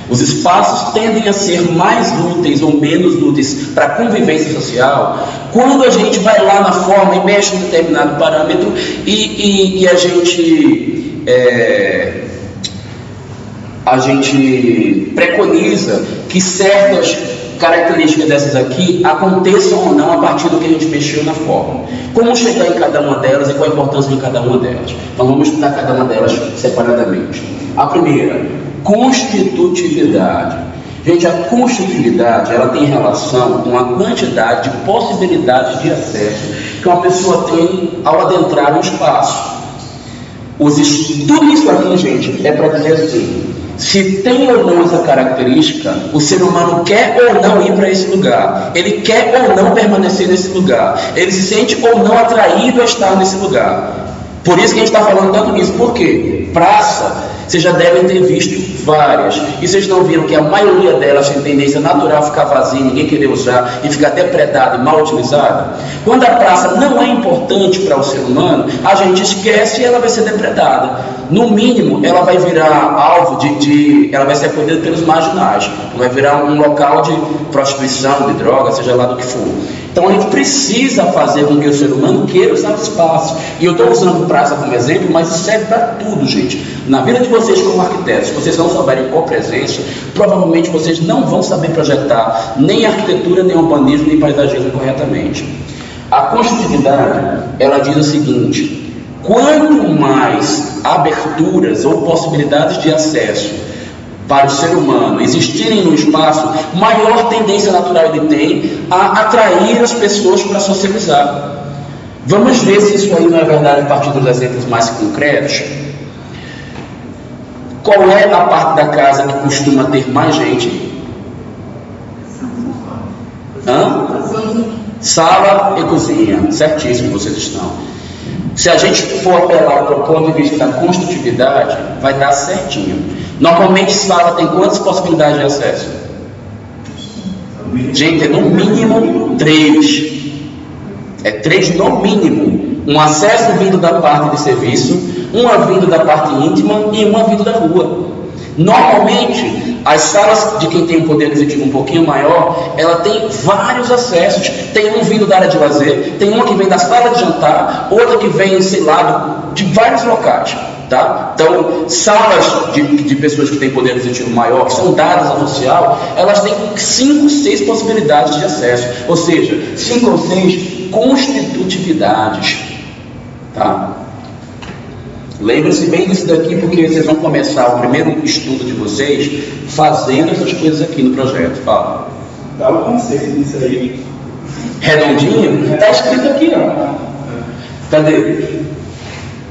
Os espaços tendem a ser mais úteis ou menos úteis para a convivência social quando a gente vai lá na forma e mexe em determinado parâmetro e a gente preconiza que certas características dessas aqui aconteçam ou não a partir do que a gente mexeu na forma. Como chegar em cada uma delas e qual a importância de cada uma delas? Então vamos estudar cada uma delas separadamente. A primeira, constitutividade. Gente, a constitutividade, ela tem relação com a quantidade de possibilidades de acesso que uma pessoa tem ao adentrar um espaço. Tudo isso aqui, gente, é para dizer assim, se tem ou não essa característica, o ser humano quer ou não ir para esse lugar, ele quer ou não permanecer nesse lugar, ele se sente ou não atraído a estar nesse lugar. Por isso que a gente está falando tanto nisso. Por quê? Praça, vocês já devem ter visto várias. E vocês não viram que a maioria delas tem tendência natural a ficar vazia, ninguém querer usar e ficar depredada e mal utilizada? Quando a praça não é importante para o ser humano, a gente esquece e ela vai ser depredada. No mínimo, ela vai virar alvo ela vai ser acolhida pelos marginais. Vai virar um local de prostituição, de droga, seja lá do que for. Então a gente precisa fazer com que o ser humano queira usar o espaço. E eu estou usando praça como exemplo, mas isso serve para tudo, gente. Na vida de vocês como arquitetos, se vocês não souberem copresença, provavelmente vocês não vão saber projetar nem arquitetura, nem urbanismo, nem paisagismo corretamente. A constitutividade, ela diz o seguinte: quanto mais aberturas ou possibilidades de acesso para o ser humano existirem no espaço, maior tendência natural ele tem a atrair as pessoas para socializar. Vamos ver se isso aí não é verdade a partir dos exemplos mais concretos. Qual é a parte da casa que costuma ter mais gente? Sala e cozinha. Certíssimo, vocês estão. Se a gente for apelar para o ponto de vista da constitutividade, vai dar certinho. Normalmente sala tem quantas possibilidades de acesso? Gente, é no mínimo 3. É 3 no mínimo. Um acesso vindo da parte de serviço, uma vindo da parte íntima e uma vindo da rua. Normalmente, as salas de quem tem um poder aquisitivo um pouquinho maior, ela tem vários acessos. Tem um vindo da área de lazer, tem uma que vem da sala de jantar, outra que vem, sei lá, de vários locais. Tá? Então, salas de pessoas que têm poder aquisitivo maior, que são dadas ao social, elas têm 5, 6 possibilidades de acesso. Ou seja, 5 ou 6 constitutividades. Tá? Lembre-se bem disso daqui, porque vocês vão começar o primeiro estudo de vocês fazendo essas coisas aqui no projeto. Fala. Dá o conceito disso aí. Redondinho? Está escrito aqui, ó. Cadê?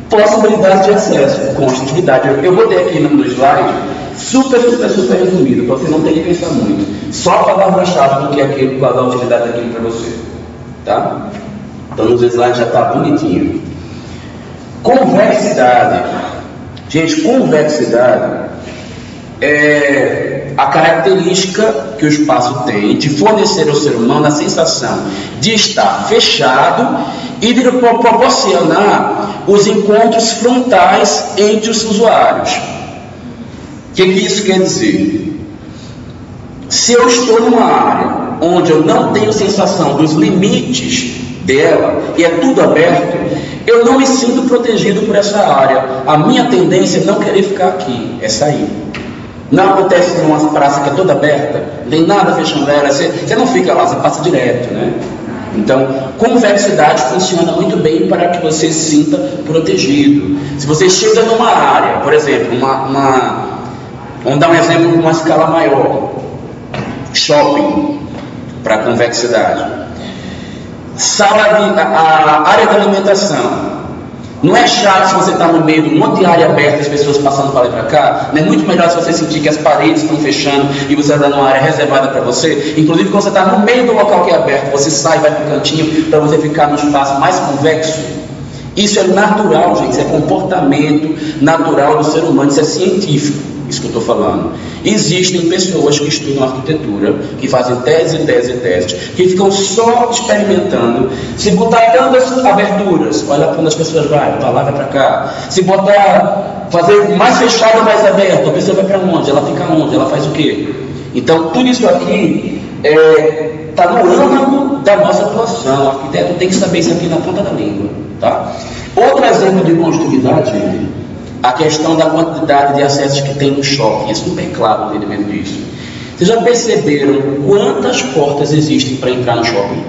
Possibilidade de acesso, constitutividade. Eu botei aqui no slide, super resumido, para você não ter que pensar muito. Só a palavra-chave do que é aquilo, qual a utilidade daquilo para você. Tá? Então nos slides já está bonitinho. Convexidade. Gente, convexidade é a característica que o espaço tem de fornecer ao ser humano a sensação de estar fechado e de proporcionar os encontros frontais entre os usuários. O que isso quer dizer? Se eu estou numa área onde eu não tenho sensação dos limites dela e é tudo aberto, eu não me sinto protegido por essa área. A minha tendência é não querer ficar aqui, é sair. Não acontece numa praça que é toda aberta, não tem nada fechando ela, você não fica lá, você passa direto, né? Então, convexidade funciona muito bem para que você se sinta protegido. Se você chega numa área, por exemplo, vamos dar um exemplo de uma escala maior, shopping, para convexidade, a área de alimentação. Não é chato se você está no meio de um monte de área aberta, as pessoas passando para lá e para cá. Não é muito melhor se você sentir que as paredes estão fechando e você está numa área reservada para você. Inclusive, quando você está no meio do local que é aberto, você sai e vai para o cantinho para você ficar no espaço mais convexo. Isso é natural, gente. Isso é comportamento natural do ser humano. Isso é científico, isso que eu estou falando. Existem pessoas que estudam arquitetura, que fazem tese, que ficam só experimentando. Se botar tantas aberturas, olha para onde as pessoas vão, para lá, vai para cá. Se fazer mais fechado ou mais aberto, a pessoa vai para onde? Ela fica onde? Ela faz o quê? Então, tudo isso aqui está no âmago da nossa atuação. O arquiteto tem que saber isso aqui na ponta da língua. Tá? Outro exemplo de construtividade, gente, a questão da quantidade de acessos que tem no shopping. Isso não é bem claro o entendimento disso. Vocês já perceberam quantas portas existem para entrar no shopping?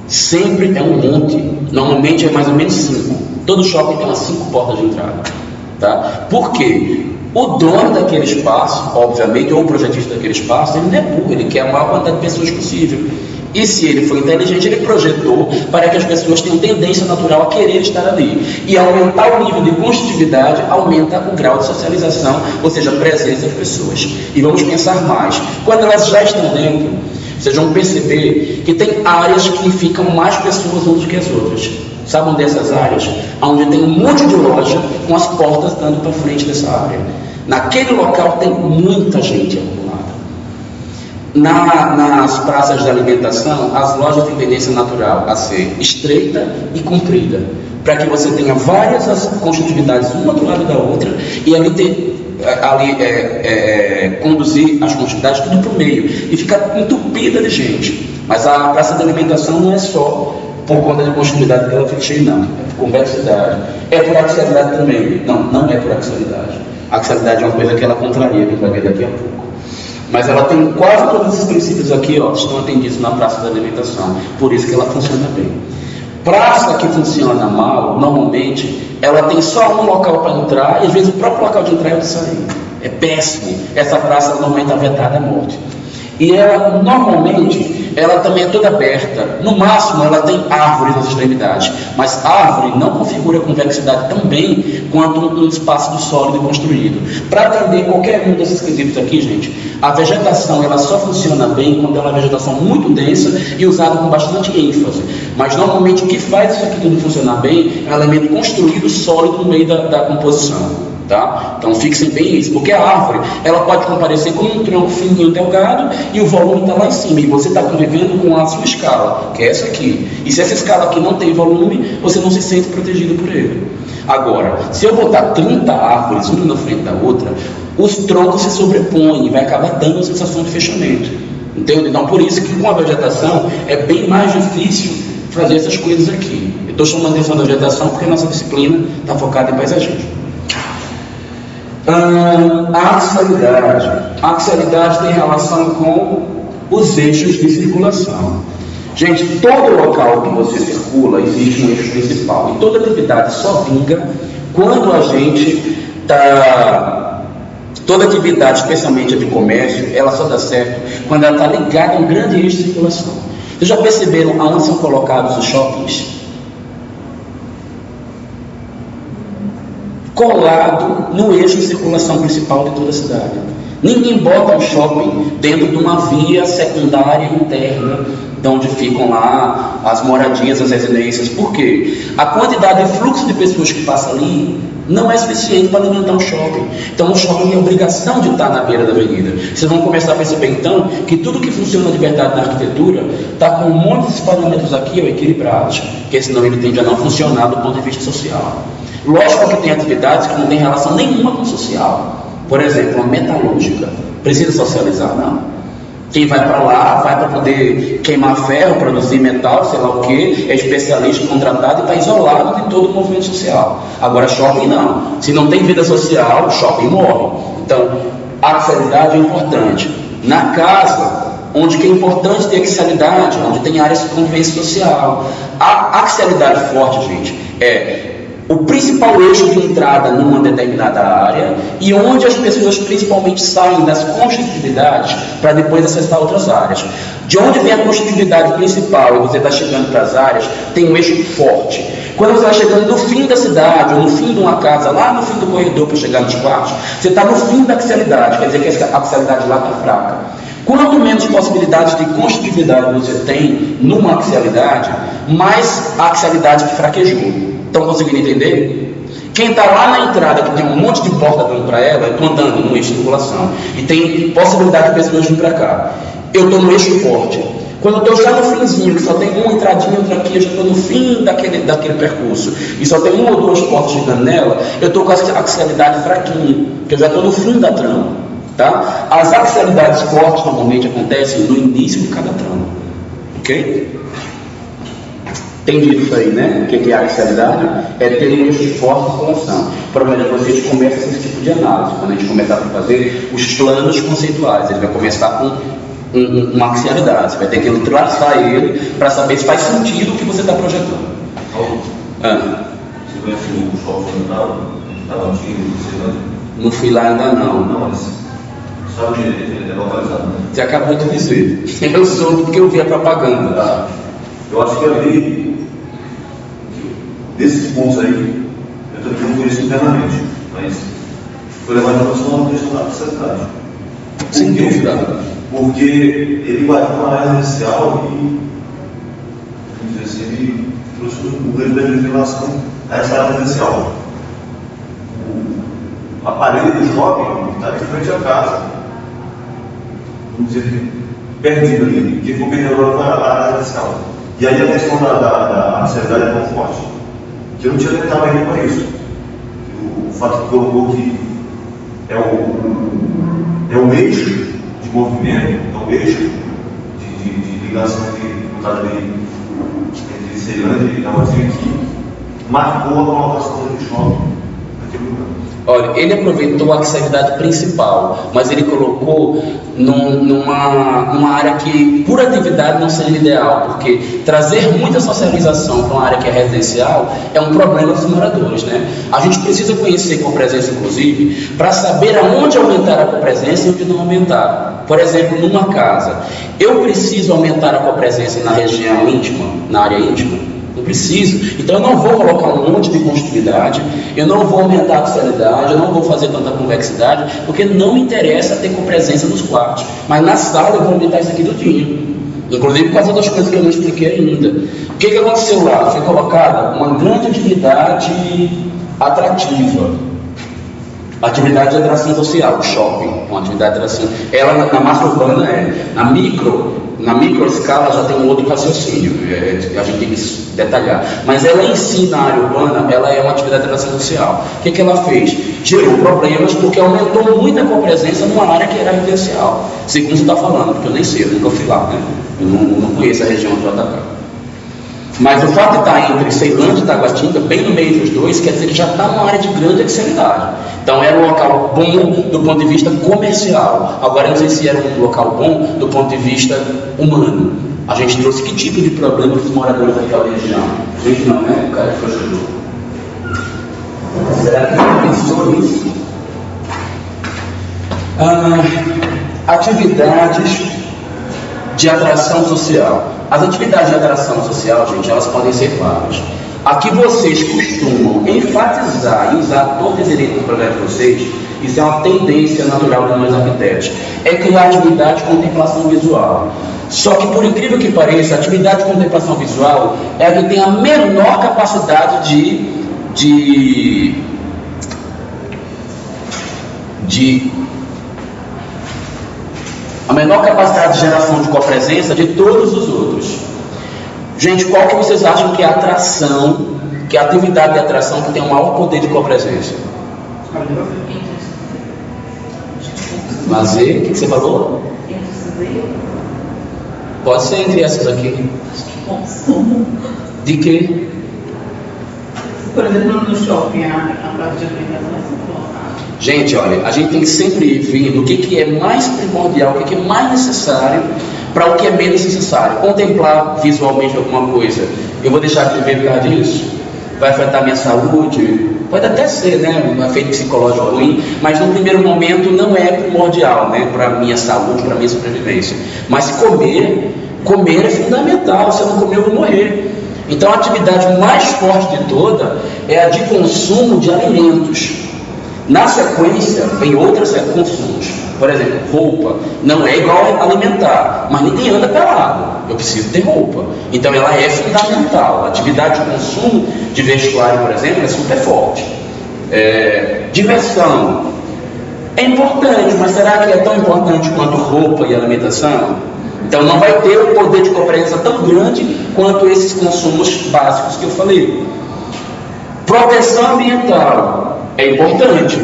Sempre é um monte. Normalmente é mais ou menos 5. Todo shopping tem umas 5 portas de entrada. Tá? Por quê? O dono daquele espaço, obviamente, ou o projetista daquele espaço, ele não é burro, ele quer a maior quantidade de pessoas possível. E se ele for inteligente, ele projetou para que as pessoas tenham tendência natural a querer estar ali. E aumentar o nível de construtividade aumenta o grau de socialização, ou seja, a presença de pessoas. E vamos pensar mais. Quando elas já estão dentro, vocês vão perceber que tem áreas que ficam mais pessoas umas do que as outras. Sabe onde essas áreas? Onde tem um monte de loja com as portas dando para frente dessa área. Naquele local tem muita gente acumulada. Nas praças de alimentação, as lojas têm tendência natural a ser estreita e comprida, para que você tenha várias construtividades uma do lado da outra e conduzir as construtividades tudo para o meio e fica entupida de gente. Mas a praça de alimentação não é só por conta de construtividade que ela fica cheia, não. É por convexidade. É por axialidade também. Não é por axialidade. A axialidade é uma coisa que ela contraria, que a gente vai ver daqui a pouco. Mas ela tem quase todos esses princípios aqui, ó, estão atendidos na praça da alimentação. Por isso que ela funciona bem. Praça que funciona mal, normalmente, ela tem só um local para entrar e às vezes o próprio local de entrar é o de sair. É péssimo. Essa praça normalmente está vetada à morte. E ela, normalmente, ela também é toda aberta. No máximo, ela tem árvores nas extremidades. Mas árvore não configura convexidade tão bem quanto um espaço do sólido construído. Para atender qualquer um desses quesitos aqui, gente, a vegetação ela só funciona bem quando ela é uma vegetação muito densa e usada com bastante ênfase. Mas, normalmente, o que faz isso aqui tudo funcionar bem é um elemento construído sólido no meio da composição. Tá? Então fixem bem isso, porque a árvore ela pode comparecer como um tronco fininho delgado e o volume está lá em cima e você está convivendo com a sua escala, que é essa aqui. E se essa escala aqui não tem volume, você não se sente protegido por ele. Agora, se eu botar 30 árvores uma na frente da outra, os troncos se sobrepõem e vai acabar dando uma sensação de fechamento. Entende? Então por isso que com a vegetação é bem mais difícil fazer essas coisas aqui. Eu estou chamando a atenção da vegetação porque a nossa disciplina está focada em paisagismo. A axialidade. A axialidade tem relação com os eixos de circulação. Gente, todo local que você circula existe um eixo principal. E toda atividade só vinga quando a gente está... Toda atividade, especialmente a de comércio, ela só dá certo quando ela está ligada a um grande eixo de circulação. Vocês já perceberam aonde são colocados os shoppings? Colado no eixo de circulação principal de toda a cidade. Ninguém bota um shopping dentro de uma via secundária interna, de onde ficam lá as moradias, as residências. Por quê? A quantidade de fluxo de pessoas que passa ali não é suficiente para alimentar um shopping. Então o shopping tem a obrigação de estar na beira da avenida. Vocês vão começar a perceber então que tudo que funciona de verdade na arquitetura está com um monte de parâmetros aqui equilibrados, porque senão ele tende a não funcionar do ponto de vista social. Lógico que tem atividades que não têm relação nenhuma com o social. Por exemplo, uma metalúrgica. Precisa socializar? Não. Quem vai para lá, vai para poder queimar ferro, produzir metal, sei lá o que, é especialista, contratado e está isolado de todo o movimento social. Agora, shopping não. Se não tem vida social, o shopping morre. Então, a axialidade é importante. Na casa, onde que é importante ter axialidade, onde tem áreas de convivência social. A axialidade forte, gente, é o principal eixo de entrada numa determinada área e onde as pessoas principalmente saem das constitutividades para depois acessar outras áreas. De onde vem a constitutividade principal e você está chegando para as áreas, tem um eixo forte. Quando você vai chegando no fim da cidade ou no fim de uma casa, lá no fim do corredor para chegar nos quartos, você está no fim da axialidade, quer dizer que a axialidade lá está fraca. Quanto menos possibilidades de constitutividade você tem numa axialidade, mais a axialidade que fraquejou. Estão conseguindo entender? Quem está lá na entrada, que tem um monte de porta dando para ela, eu estou andando no eixo de circulação, e tem possibilidade de pessoas virem para cá. Eu estou no eixo forte. Quando eu estou já no finzinho, que só tem uma entradinha, outra aqui, eu já estou no fim daquele percurso, e só tem uma ou duas portas chegando nela, eu estou com a axialidade fraquinha, porque eu já estou no fim da trama. Tá? As axialidades fortes normalmente acontecem no início de cada trama. Ok? Entendido isso aí, né? O que é a axialidade? É ter um eixo forte de população. Provavelmente vocês começam esse tipo de análise. Quando a gente começar a fazer os planos conceituais, ele vai começar com uma axialidade. Você vai ter que traçar ele para saber se faz sentido o que você está projetando. Você conhece o shopping central? Estava antigo, não fui lá ainda não. Não, mas sabe onde ele é localizado, né? Você acabou de dizer. Eu soube porque eu vi a propaganda. Eu acho que ali, desses pontos aí, eu também não conheço internamente, mas foi levado em consideração a questão da acessibilidade. Sem dúvida. Porque ele vai para uma área residencial e, vamos dizer assim, ele trouxe um grande benefício em relação a essa área residencial. A parede do shopping está de frente à casa. Vamos dizer, perdido ali. Quem for perdedor vai a área residencial. E aí a questão da axialidade é tão forte que eu não tinha tentado ainda para isso. O fato que colocou que é o eixo de movimento, é o eixo de ligação que está ali entre Ceilândia e Camatinga que marcou a colocação do shopping naquele lugar. Olha, ele aproveitou a axialidade principal, mas ele colocou numa área que, por atividade, não seria ideal, porque trazer muita socialização para uma área que é residencial é um problema dos moradores, né? A gente precisa conhecer copresença, inclusive, para saber aonde aumentar a copresença e onde não aumentar. Por exemplo, numa casa, eu preciso aumentar a copresença na região íntima, na área íntima? Não preciso. Então eu não vou colocar um monte de constitutividade, eu não vou aumentar a axialidade, eu não vou fazer tanta convexidade, porque não me interessa ter copresença nos quartos. Mas na sala eu vou aumentar isso aqui tudinho. Inclusive por causa das coisas que eu não expliquei ainda. O que aconteceu lá? Foi colocada uma grande atividade atrativa. Atividade de atração social, shopping, uma atividade de atração. Ela na massa urbana é. Na micro escala já tem um outro raciocínio, a gente tem que detalhar. Mas ela em si, na área urbana, ela é uma atividade de atração social. O que ela fez? Gerou problemas porque aumentou muito a copresença numa área que era residencial. Segundo você está falando, porque eu nem sei, eu nunca fui lá, né? Eu não conheço a região do JK. Mas o fato de estar entre Ceilândia e Taguatinga, bem no meio dos dois, quer dizer que já está numa área de grande axialidade. Então era um local bom do ponto de vista comercial. Agora eu não sei se era um local bom do ponto de vista humano. A gente trouxe que tipo de problema para os moradores daquela região? A gente não, né? O cara que ajudou. Será que ele pensou nisso? Atividades de atração social. As atividades de atração social, gente, elas podem ser várias. Aqui vocês costumam enfatizar e usar todo esse direito no projeto de vocês, isso é uma tendência natural de nós arquitetos, é criatividade e contemplação visual. Só que, por incrível que pareça, a atividade de contemplação visual é a que tem a menor capacidade de a menor capacidade de geração de copresença de todos os outros. Gente, qual que vocês acham que é a atração, que é a atividade de atração que tem o maior poder de copresença? Lazer, o que você falou? Pode ser entre essas aqui. Consumo. De quê? Por exemplo, no shopping, a parte de alimentação é sempre colocada. Gente, olha, a gente tem que sempre ver o que é mais primordial, o que é mais necessário para o que é menos necessário. Contemplar visualmente alguma coisa, eu vou deixar de viver por causa disso? Vai afetar minha saúde? Pode até ser, né, um efeito psicológico ruim, mas no primeiro momento não é primordial, né, para a minha saúde, para a minha sobrevivência. Mas comer é fundamental. Se eu não comer, eu vou morrer. Então a atividade mais forte de toda é a de consumo de alimentos. Na sequência, vem outros consumos. Por exemplo, roupa não é igual a alimentar, mas ninguém anda pelado. Eu preciso ter roupa. Então ela é fundamental. A atividade de consumo de vestuário, por exemplo, é super forte. Diversão é importante, mas será que é tão importante quanto roupa e alimentação? Então não vai ter um poder de compreensão tão grande quanto esses consumos básicos que eu falei. Proteção ambiental é importante,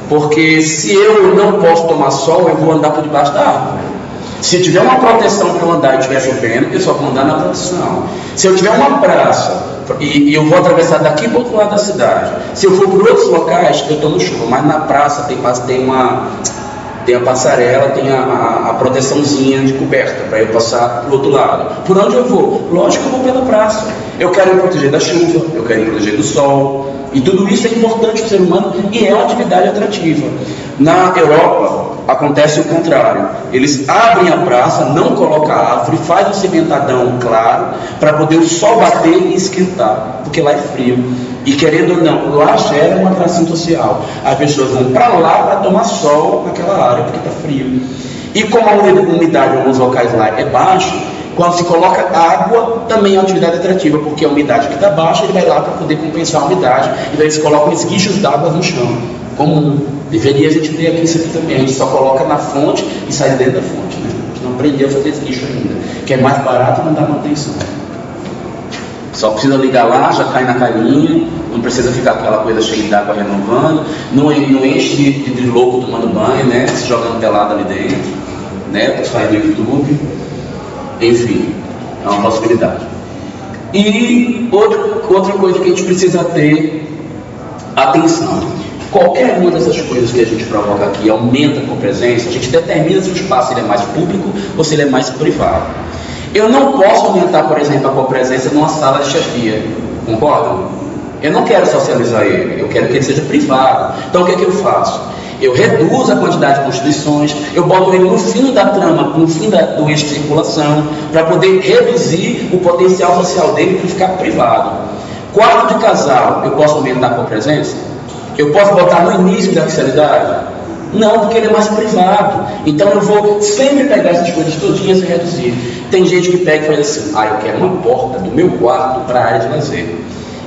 porque se eu não posso tomar sol, eu vou andar por debaixo da árvore. Se tiver uma proteção para eu andar e estiver chovendo, eu só vou andar na proteção. Se eu tiver uma praça e eu vou atravessar daqui para o outro lado da cidade, se eu for por outros locais, eu estou no chuva, mas na praça tem a passarela, tem a proteçãozinha de coberta para eu passar para o outro lado. Por onde eu vou? Lógico que eu vou pela praça. Eu quero me proteger da chuva, eu quero me proteger do sol. E tudo isso é importante para o ser humano e é uma atividade atrativa. Na Europa acontece o contrário. Eles abrem a praça, não colocam a árvore, fazem um cimentadão claro para poder o sol bater e esquentar, porque lá é frio. E querendo ou não, lá gera uma atração social. As pessoas vão para lá para tomar sol naquela área, porque está frio. E como a umidade em alguns locais lá é baixa, quando se coloca água, também é uma atividade atrativa, porque a umidade que está baixa, ele vai lá para poder compensar a umidade, e daí eles colocam esguichos d'água no chão. Comum. Deveria a gente ter aqui isso aqui também. A gente só coloca na fonte e sai dentro da fonte, né? A gente não aprendeu a fazer esguicho ainda, que é mais barato e não dá manutenção. Só precisa ligar lá, já cai na carinha, não precisa ficar aquela coisa cheia de água renovando, não enche de louco tomando banho, né? Se jogando pelado ali dentro, né? Para sair do YouTube. Enfim, é uma possibilidade. E outra coisa que a gente precisa ter atenção. Qualquer uma dessas coisas que a gente provoca aqui aumenta com presença, a gente determina se o espaço ele é mais público ou se ele é mais privado. Eu não posso aumentar, por exemplo, a copresença numa sala de chefia, concordam? Eu não quero socializar ele, eu quero que ele seja privado. Então o que é que eu faço? Eu reduzo a quantidade de constituições, eu boto ele no fim da trama, no fim do eixo de circulação, para poder reduzir o potencial social dele para ficar privado. Quarto de casal, eu posso aumentar a copresença? Eu posso botar no início da oficialidade? Não, porque ele é mais privado. Então eu vou sempre pegar essas coisas todinhas e reduzir. Tem gente que pega e faz assim: eu quero uma porta do meu quarto para a área de lazer.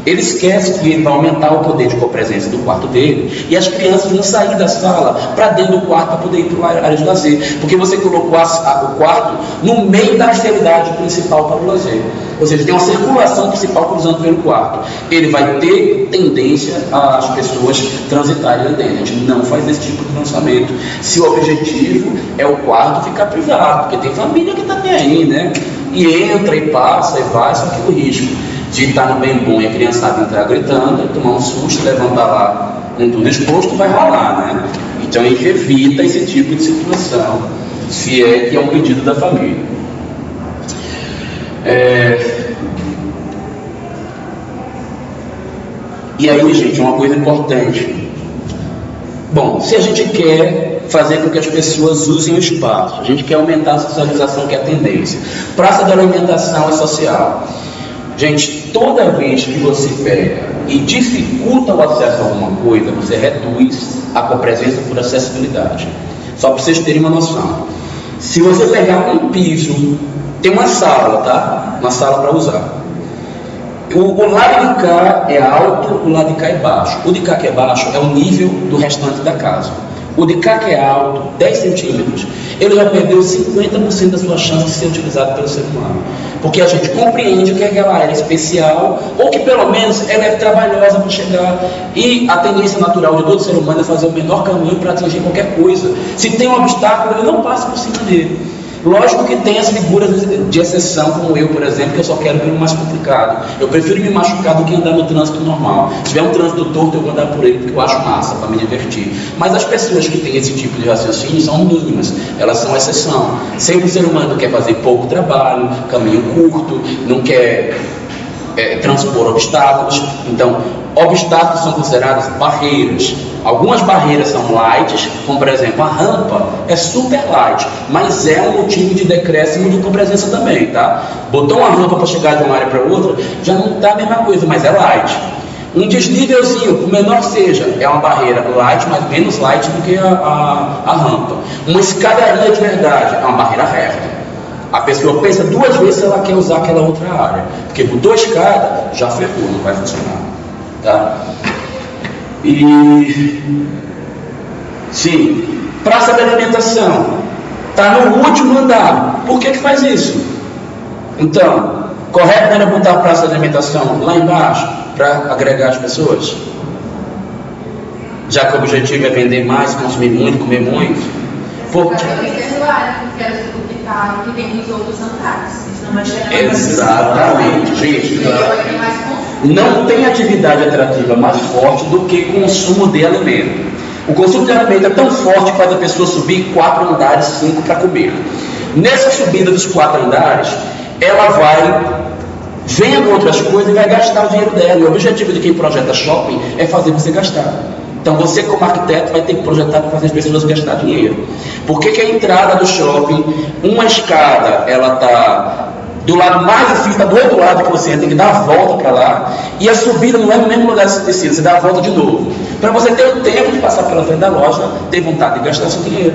Ele esquece que ele vai aumentar o poder de copresença do quarto dele e as crianças vão sair da sala para dentro do quarto para poder ir para a área de lazer, porque você colocou o quarto no meio da atividade principal para o lazer. Ou seja, tem uma circulação principal cruzando pelo quarto. Ele vai ter tendência às pessoas transitarem ali dentro. A gente não faz esse tipo de lançamento se o objetivo é o quarto ficar privado, porque tem família que está bem aí, né? E entra e passa e vai, só que o risco de estar no bem bom e a criançada entrar gritando, tomar um susto, levantar lá com tudo exposto, vai rolar, né? Então a gente evita esse tipo de situação, se é que é um pedido da família. E aí, gente, uma coisa importante. Bom, se a gente quer fazer com que as pessoas usem o espaço, a gente quer aumentar a socialização, que é a tendência. Praça de alimentação é social. Gente, toda vez que você pega e dificulta o acesso a alguma coisa, você reduz a copresença por acessibilidade. Só para vocês terem uma noção. Se você pegar um piso, tem uma sala, tá? Uma sala para usar. O lado de cá é alto, o lado de cá é baixo. O de cá que é baixo é o nível do restante da casa. O de cá que é alto, 10 centímetros, ele já perdeu 50% da sua chance de ser utilizado pelo ser humano. Porque a gente compreende que aquela área é especial, ou que pelo menos ela é trabalhosa para chegar. E a tendência natural de todo ser humano é fazer o menor caminho para atingir qualquer coisa. Se tem um obstáculo, ele não passa por cima dele. Lógico que tem as figuras de exceção, como eu, por exemplo, que eu só quero ver o mais complicado. Eu prefiro me machucar do que andar no trânsito normal. Se tiver um trânsito torto, eu vou andar por ele, porque eu acho massa, para me divertir. Mas as pessoas que têm esse tipo de raciocínio são mínimas, elas são exceção. Sempre o ser humano quer fazer pouco trabalho, caminho curto, não quer transpor obstáculos. Então, obstáculos são considerados barreiras. Algumas barreiras são light, como por exemplo a rampa é super light, mas é um motivo de decréscimo de presença também, tá? Botou uma rampa para chegar de uma área para outra, já não está a mesma coisa, mas é light. Um desnívelzinho, por menor que seja, é uma barreira light, mas menos light do que a rampa. Uma escadaria de verdade é uma barreira reta. A pessoa pensa 2 vezes se ela quer usar aquela outra área, porque botou a escada, já ferrou, não vai funcionar, tá? E sim, praça de alimentação está no último andar. Por que faz isso? Então, correto era botar a praça de alimentação lá embaixo para agregar as pessoas? Já que o objetivo é vender mais, consumir muito, comer muito. Porque tem nos outros andares. Exatamente, gente. Não tem atividade atrativa mais forte do que consumo de alimento. O consumo de alimento é tão forte que faz a pessoa subir 4 andares, 5 para comer. Nessa subida dos 4 andares, ela vai vendo outras coisas e vai gastar o dinheiro dela. E o objetivo de quem projeta shopping é fazer você gastar. Então você, como arquiteto, vai ter que projetar para fazer as pessoas gastar dinheiro. Por que a entrada do shopping, uma escada, ela está do lado mais difícil, está do outro lado que você tem que dar a volta para lá, e a subida não é no mesmo lugar que você descida, você dá a volta de novo. Para você ter o tempo de passar pela frente da loja, ter vontade de gastar seu dinheiro.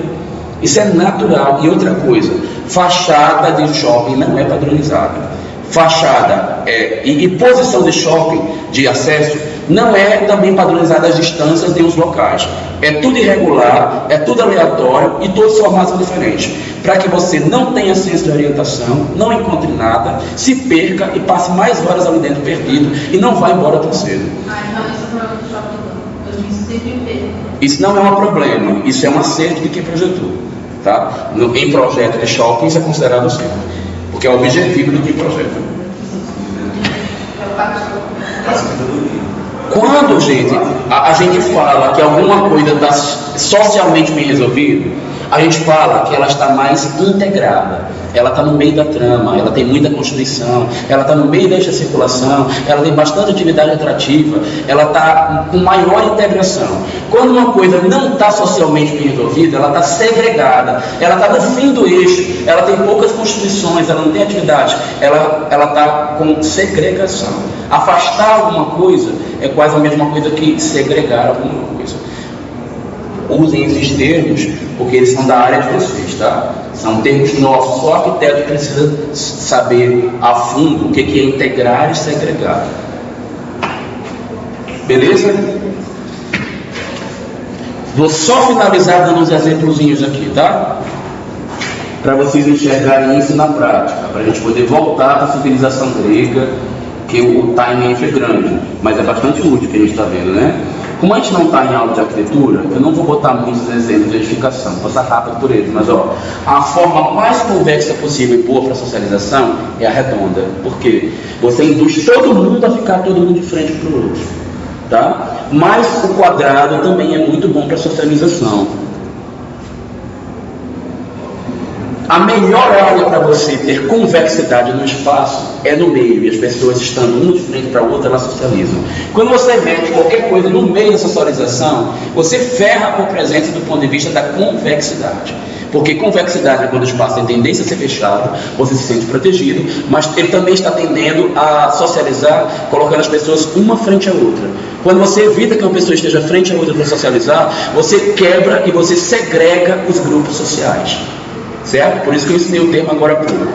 Isso é natural. E outra coisa, fachada de shopping não é padronizada. Fachada e posição de shopping, de acesso, não é também padronizada as distâncias em uns locais. É tudo irregular, é tudo aleatório e todos os formatos diferentes. Para que você não tenha senso de orientação, não encontre nada, se perca e passe mais horas ali dentro perdido e não vá embora tão cedo. Então esse é o problema do shopping. Eu disse sempre perco. Isso não é um problema, isso é um acerto de quem projetou. Tá? Em projeto de shopping isso é considerado acerto, porque é o objetivo do que projeta. Quando, gente, a gente fala que alguma coisa está socialmente bem resolvida, a gente fala que ela está mais integrada, ela está no meio da trama, ela tem muita constituição, ela está no meio desta circulação, ela tem bastante atividade atrativa, ela está com maior integração. Quando uma coisa não está socialmente bem resolvida, ela está segregada, ela está no fim do eixo, ela tem poucas constituições, ela não tem atividade, ela está com segregação. Afastar alguma coisa é quase a mesma coisa que segregar alguma coisa. Usem esses termos, porque eles são da área de vocês, tá? São termos nossos, só o arquiteto precisa saber a fundo o que é integrar e segregar. Beleza? Vou só finalizar dando uns exemplozinhos aqui, tá? Para vocês enxergarem isso na prática, para a gente poder voltar para a civilização grega, que o timing foi grande, mas é bastante útil que a gente está vendo, né? Como a gente não está em aula de arquitetura, eu não vou botar muitos exemplos de edificação, vou passar rápido por eles, mas ó, a forma mais convexa possível e boa para a socialização é a redonda. Por quê? Você induz todo mundo a ficar todo mundo de frente para o outro, tá? Mas o quadrado também é muito bom para a socialização. A melhor área para você ter convexidade no espaço é no meio, e as pessoas estando uma de frente para a outra, elas socializam. Quando você mete qualquer coisa no meio da socialização, você ferra com a presença do ponto de vista da convexidade. Porque convexidade é quando o espaço tem tendência a ser fechado, você se sente protegido, mas ele também está tendendo a socializar, colocando as pessoas uma frente à outra. Quando você evita que uma pessoa esteja frente à outra para socializar, você quebra e você segrega os grupos sociais. Certo? Por isso que eu ensinei o termo agora há pouco,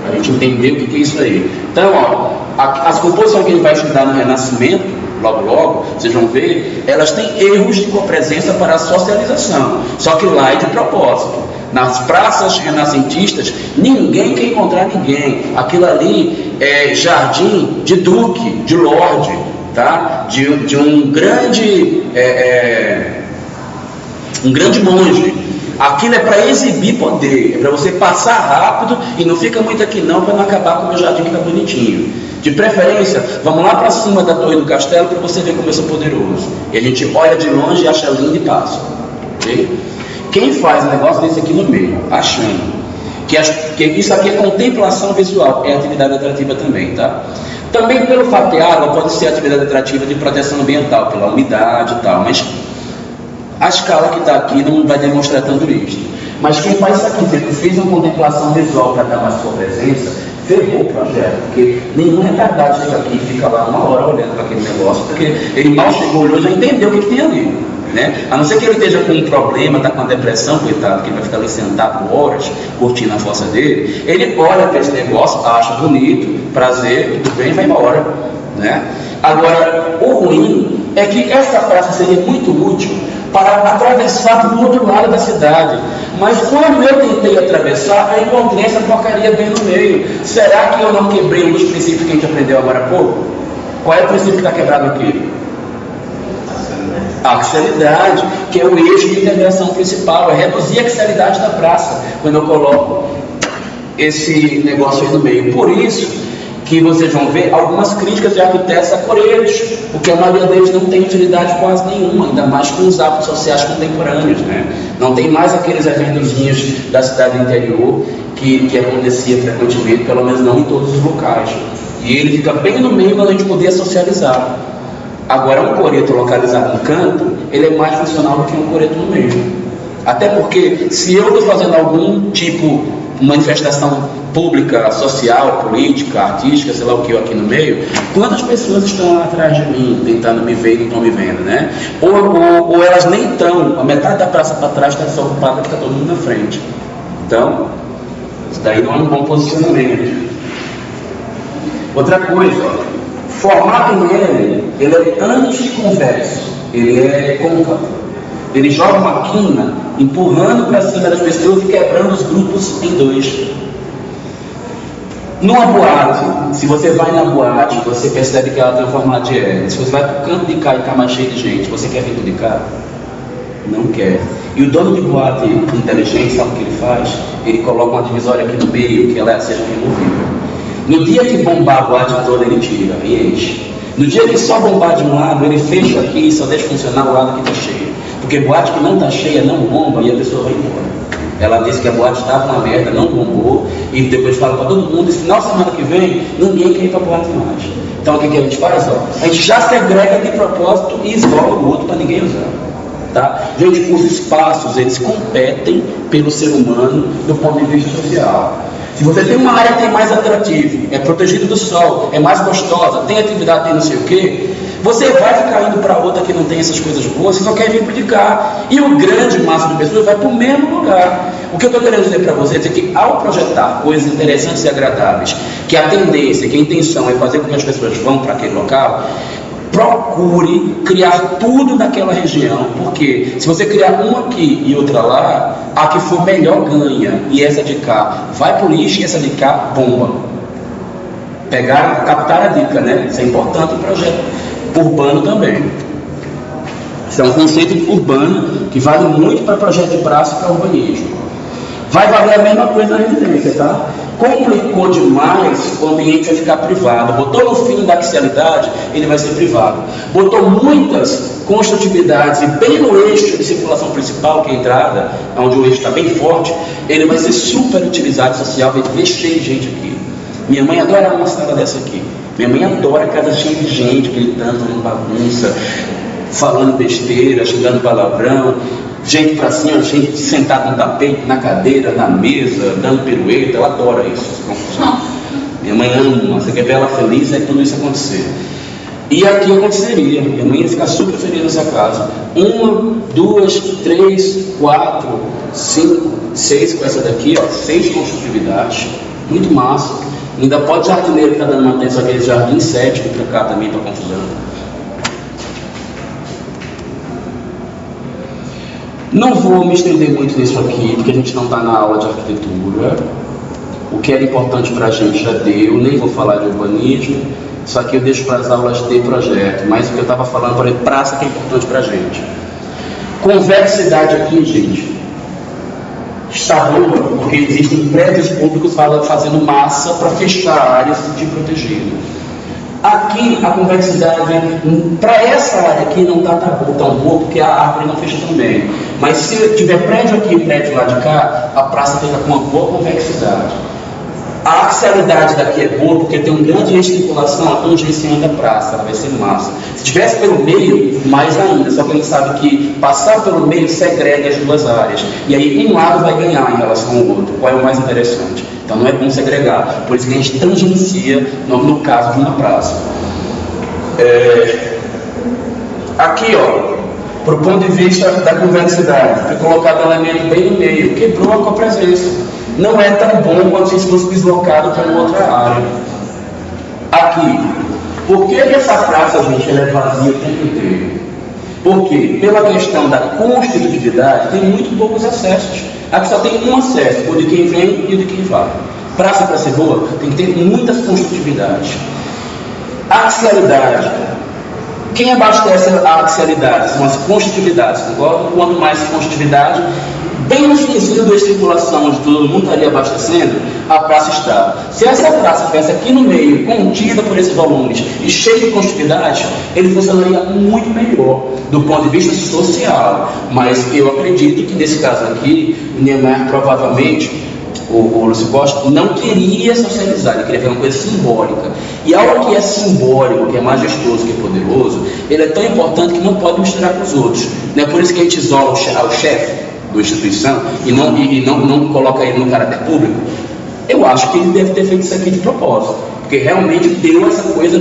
a gente entender o que é isso aí. Então, ó, as composições que ele vai estudar no Renascimento, logo logo, vocês vão ver, elas têm erros de copresença para a socialização, só que lá é de propósito. Nas praças renascentistas, ninguém quer encontrar ninguém. Aquilo ali é jardim de duque, de lorde, tá? de um grande monge. Aquilo é para exibir poder, é para você passar rápido e não fica muito aqui não, para não acabar com o meu jardim que está bonitinho. De preferência, vamos lá para cima da torre do castelo para você ver como eu sou poderoso. E a gente olha de longe e acha lindo e passa. Okay? Quem faz um negócio desse aqui no meio, achando que isso aqui é contemplação visual, é atividade atrativa também, tá? Também pelo fato de água pode ser atividade atrativa de proteção ambiental, pela umidade e tal, mas a escala que está aqui não vai demonstrar tanto isso. Mas quem faz isso aqui, se fez uma contemplação visual para dar mais sua presença, ferrou o projeto, porque nenhum retardado chega aqui e fica lá uma hora olhando para aquele negócio, porque ele mal chegou, olhou, já entendeu o que tem ali, né? A não ser que ele esteja com um problema, está com uma depressão, coitado, que ele vai ficar ali sentado horas, curtindo a força dele, ele olha para esse negócio, acha bonito, prazer, tudo bem, vai embora, né? Agora, o ruim é que essa praça seria muito útil para atravessar do outro lado da cidade. Mas quando eu tentei atravessar, eu encontrei essa porcaria bem no meio. Será que eu não quebrei um dos princípios que a gente aprendeu agora há pouco? Qual é o princípio que está quebrado aqui? A axialidade, que é o eixo de integração principal, é reduzir a axialidade da praça, quando eu coloco esse negócio aí no meio. Por isso que vocês vão ver algumas críticas de arquitetos a Coreiros, porque a maioria deles não tem utilidade quase nenhuma, ainda mais com os hábitos sociais contemporâneos, né? Não tem mais aqueles eventozinhos da cidade interior que acontecia frequentemente, pelo menos não em todos os locais. E ele fica bem no meio quando a gente podia socializar. Agora, um coreto localizado no canto, ele é mais funcional do que um coreto no meio. Até porque, se eu estou fazendo algum tipo de manifestação pública, social, política, artística, sei lá o que eu aqui no meio, quantas pessoas estão lá atrás de mim, tentando me ver e não estão me vendo, né? Ou elas nem estão, a metade da praça para trás está desocupada porque está todo mundo na frente. Então, isso daí não é um bom posicionamento. Outra coisa, formato nele, ele é anticonvexo, ele é côncavo. Ele joga uma quina empurrando para cima das pessoas e quebrando os grupos em dois. Numa boate, se você vai na boate, você percebe que ela tem um formato de L. Se você vai para o canto de cá e está mais cheio de gente, você quer vir de cá? Não quer. E o dono de boate inteligente, sabe o que ele faz? Ele coloca uma divisória aqui no meio, que ela seja removível. No dia que bombar a boate toda, ele tira e enche. No dia que só bombar de um lado, ele fecha aqui e só deixa funcionar o lado que está cheio. Porque boate que não está cheia não bomba e a pessoa vai embora. Ela disse que a boate estava uma merda, não bombou, e depois fala para todo mundo, e final de semana que vem, ninguém quer ir para a boate mais. Então o que a gente faz? A gente já segrega de propósito e isola o outro para ninguém usar. Tá? Gente, os espaços, eles competem pelo ser humano do ponto de vista social. Se você tem uma área que é mais atrativa, é protegido do sol, é mais gostosa, tem atividade, tem não sei o quê, você vai ficar indo para outra que não tem essas coisas boas, você só quer vir para de cá. E o grande massa de pessoas vai para o mesmo lugar. O que eu estou querendo dizer para vocês é que ao projetar coisas interessantes e agradáveis, que a tendência, que a intenção é fazer com que as pessoas vão para aquele local, procure criar tudo naquela região, porque se você criar uma aqui e outra lá, a que for melhor ganha, e essa de cá vai para o lixo e essa de cá bomba. Captar a dica, né? Isso é importante em projeto urbano também. Isso é um conceito urbano que vale muito para projeto de praça e para urbanismo. Vai valer a mesma coisa na residência, tá? Complicou demais, o ambiente vai ficar privado. Botou no fim da axialidade, ele vai ser privado. Botou muitas construtividades e bem no eixo de circulação principal, que é a entrada, onde o eixo está bem forte, ele vai ser super utilizado social, vai ter cheio de gente aqui. Minha mãe adora uma sala dessa aqui. Minha mãe adora casa cheia de gente, gritando, fazendo bagunça, falando besteira, xingando palavrão, gente pra cima, gente sentada no tapete, na cadeira, na mesa, dando pirueta. Ela adora isso. Minha mãe ama, você quer ver ela feliz, é tudo isso acontecer. E aqui aconteceria, minha mãe ia ficar super feliz nessa casa. 1, 2, 3, 4, 5, 6 com essa daqui, ó, 6 construtividades, muito massa. Ainda pode jardineiro que está dando manutenção àquele jardim cético para cá também, para confusão. Não vou me estender muito nisso aqui, porque a gente não está na aula de arquitetura. O que era importante para a gente já deu, nem vou falar de urbanismo. Isso aqui eu deixo para as aulas de projeto, mas o que eu estava falando para praça que é importante para a gente. Convexidade aqui, gente, está boa, porque existem prédios públicos fazendo massa para fechar áreas de protegido. Aqui, a convexidade, para essa área aqui, não está tão boa, porque a árvore não fecha tão bem. Mas se tiver prédio aqui e prédio lá de cá, a praça fica com uma boa convexidade. A axialidade daqui é boa, porque tem uma grande gesticulação tangenciando a praça, ela vai ser massa. Se tivesse pelo meio, mais ainda, só que a gente sabe que passar pelo meio segrega as duas áreas. E aí um lado vai ganhar em relação ao outro. Qual é o mais interessante? Então não é bom segregar, por isso que a gente tangencia no caso de uma praça. Aqui, ó, para o ponto de vista da convexidade, foi colocado um elemento bem no meio, quebrou a copresença. Não é tão bom quanto se fosse deslocado para outra área. Aqui, por que essa praça, gente, ela é vazia o tempo inteiro? Porque, pela questão da constitutividade, tem muito poucos acessos. Aqui só tem um acesso, o de quem vem e o de quem vai. Praça para ser boa, tem que ter muitas constitutividades. Axialidade. Quem abastece a axialidade são as constitutividades, concorda? Quanto mais constitutividade, bem no finzinho da circulação, onde todo mundo estaria abastecendo, a praça está. Se essa praça estivesse aqui no meio, contida por esses volumes e cheia de constitutividade, ele funcionaria muito melhor do ponto de vista social. Mas eu acredito que nesse caso aqui, o Niemeyer provavelmente, o Lúcio Costa, não queria socializar, ele queria ver uma coisa simbólica. E algo que é simbólico, que é majestoso, que é poderoso, ele é tão importante que não pode misturar com os outros. Não é por isso que a gente isola o chefe da instituição e não coloca ele no caráter público. Eu acho que ele deve ter feito isso aqui de propósito, porque realmente deu essa coisa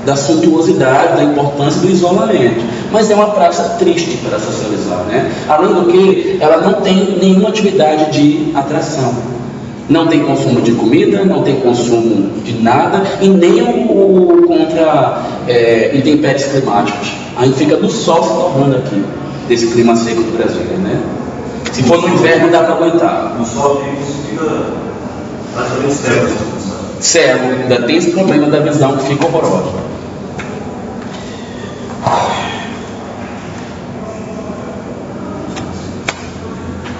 da suntuosidade, da importância do isolamento. Mas é uma praça triste para socializar, né? Além do que, ela não tem nenhuma atividade de atração. Não tem consumo de comida, não tem consumo de nada, e nem o contra intempéries climáticas. A gente fica do sol se tornando aqui, desse clima seco do Brasil, né? Se for no inverno, dá para aguentar. No sol fica praticamente cego. Cego, ainda tem esse problema da visão que fica horrorosa.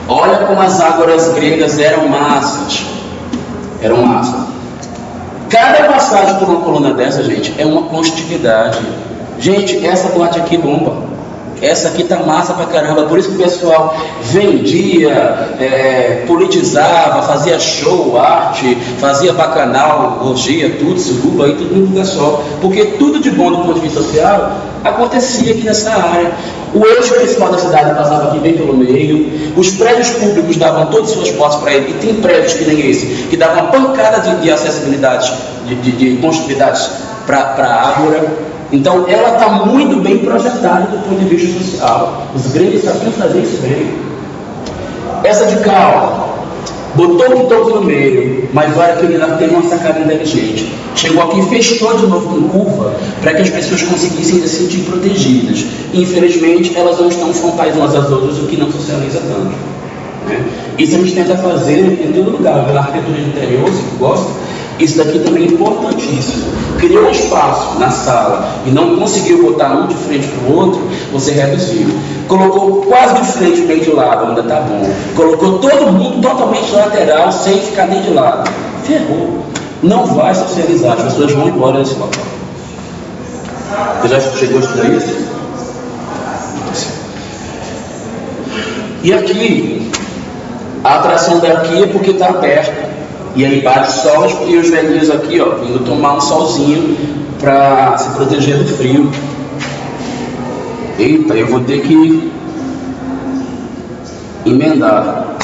Olha como as ágoras gregas eram massas. Eram massas. Cada passagem por uma coluna dessa, gente, é uma constitutividade. Gente, essa boate aqui bomba. Essa aqui tá massa pra caramba. Por isso que o pessoal vendia, politizava, fazia show, arte, fazia bacanal, orgia, tudo, suruba, aí tudo num lugar só. Porque tudo de bom do ponto de vista social acontecia aqui nessa área. O eixo principal da cidade passava aqui bem pelo meio. Os prédios públicos davam todas as suas portas para ele. E tem prédios que nem esse, que davam uma pancada de acessibilidades, de construtividades para a ágora. Então, ela está muito bem projetada do ponto de vista social. Os gregos sabiam fazer isso bem. Essa de cá, ó, botou um toque no meio, mas olha que ele ainda tem uma sacada inteligente. Chegou aqui e fechou de novo com curva, para que as pessoas conseguissem se sentir protegidas. Infelizmente, elas não estão frontais umas às outras, o que não socializa tanto, né? Isso a gente tenta fazer em todo lugar. Na arquitetura de interior, se gosta, isso daqui também é importantíssimo. Criou um espaço na sala e não conseguiu botar um de frente para o outro, você reduziu. Colocou quase de frente, bem de lado, ainda está bom. Colocou todo mundo totalmente lateral, sem ficar nem de lado. Ferrou. Não vai socializar, as pessoas vão embora desse local. Você já chegou a estudar isso? E aqui, a atração daqui é porque está perto. E aí bate sol e os velhinhos aqui, ó, indo tomar um solzinho para se proteger do frio. Eita, eu vou ter que emendar.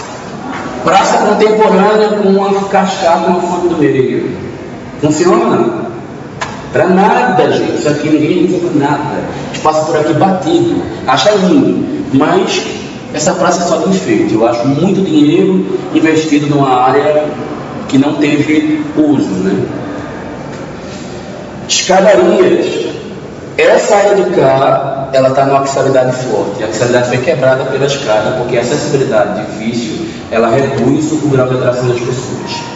Praça contemporânea com uma cascata no fundo do meio. Funciona? Para nada, gente. Isso aqui ninguém usa para nada. A gente passa por aqui batido. Acha lindo. Mas essa praça é só de enfeite. Eu acho muito dinheiro investido numa área que não teve uso, né? Escadarias. Essa área de cá, ela está numa axialidade forte. A axialidade foi quebrada pela escada, porque a acessibilidade difícil, ela reduz o grau de atração das pessoas.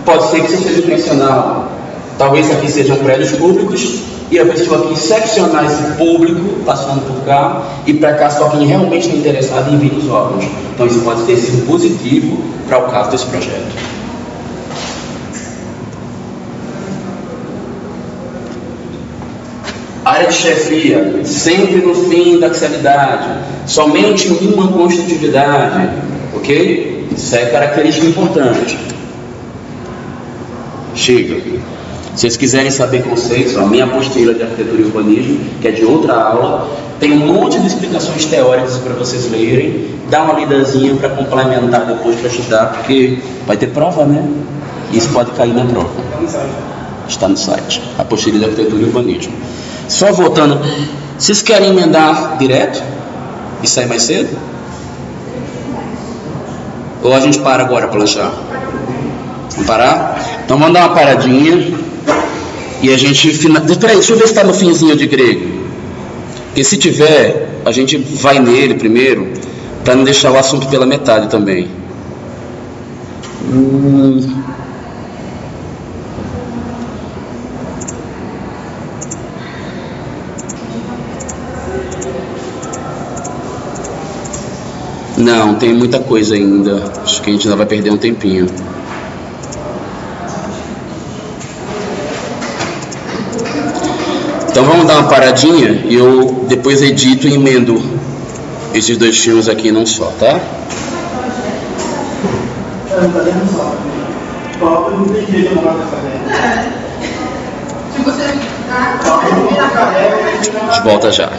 Pode ser que isso seja intencional. Talvez aqui sejam prédios públicos e a pessoa quis seccionar esse público, passando por cá, e para cá só quem realmente está interessado em vir nos órgãos. Então isso pode ter sido positivo para o caso desse projeto. Área de chefia, sempre no fim da axialidade, somente uma constitutividade, ok? Isso é característica importante. Chega. Se vocês quiserem saber conceitos, a minha apostila de arquitetura e urbanismo, que é de outra aula, tem um monte de explicações teóricas para vocês lerem. Dá uma lidazinha para complementar depois para estudar, porque vai ter prova, né? Isso pode cair na prova. Está no site. Apostila de arquitetura e urbanismo. Só voltando, vocês querem emendar direto e sair mais cedo? Ou a gente para agora para lanchar? Vamos parar? Então vamos dar uma paradinha e a gente Peraí, deixa eu ver se está no finzinho de grego. Porque se tiver, a gente vai nele primeiro, para não deixar o assunto pela metade também. Não, tem muita coisa ainda. Acho que a gente ainda vai perder um tempinho. Então vamos dar uma paradinha e eu depois edito e emendo esses dois filmes aqui num só, tá? A gente volta já.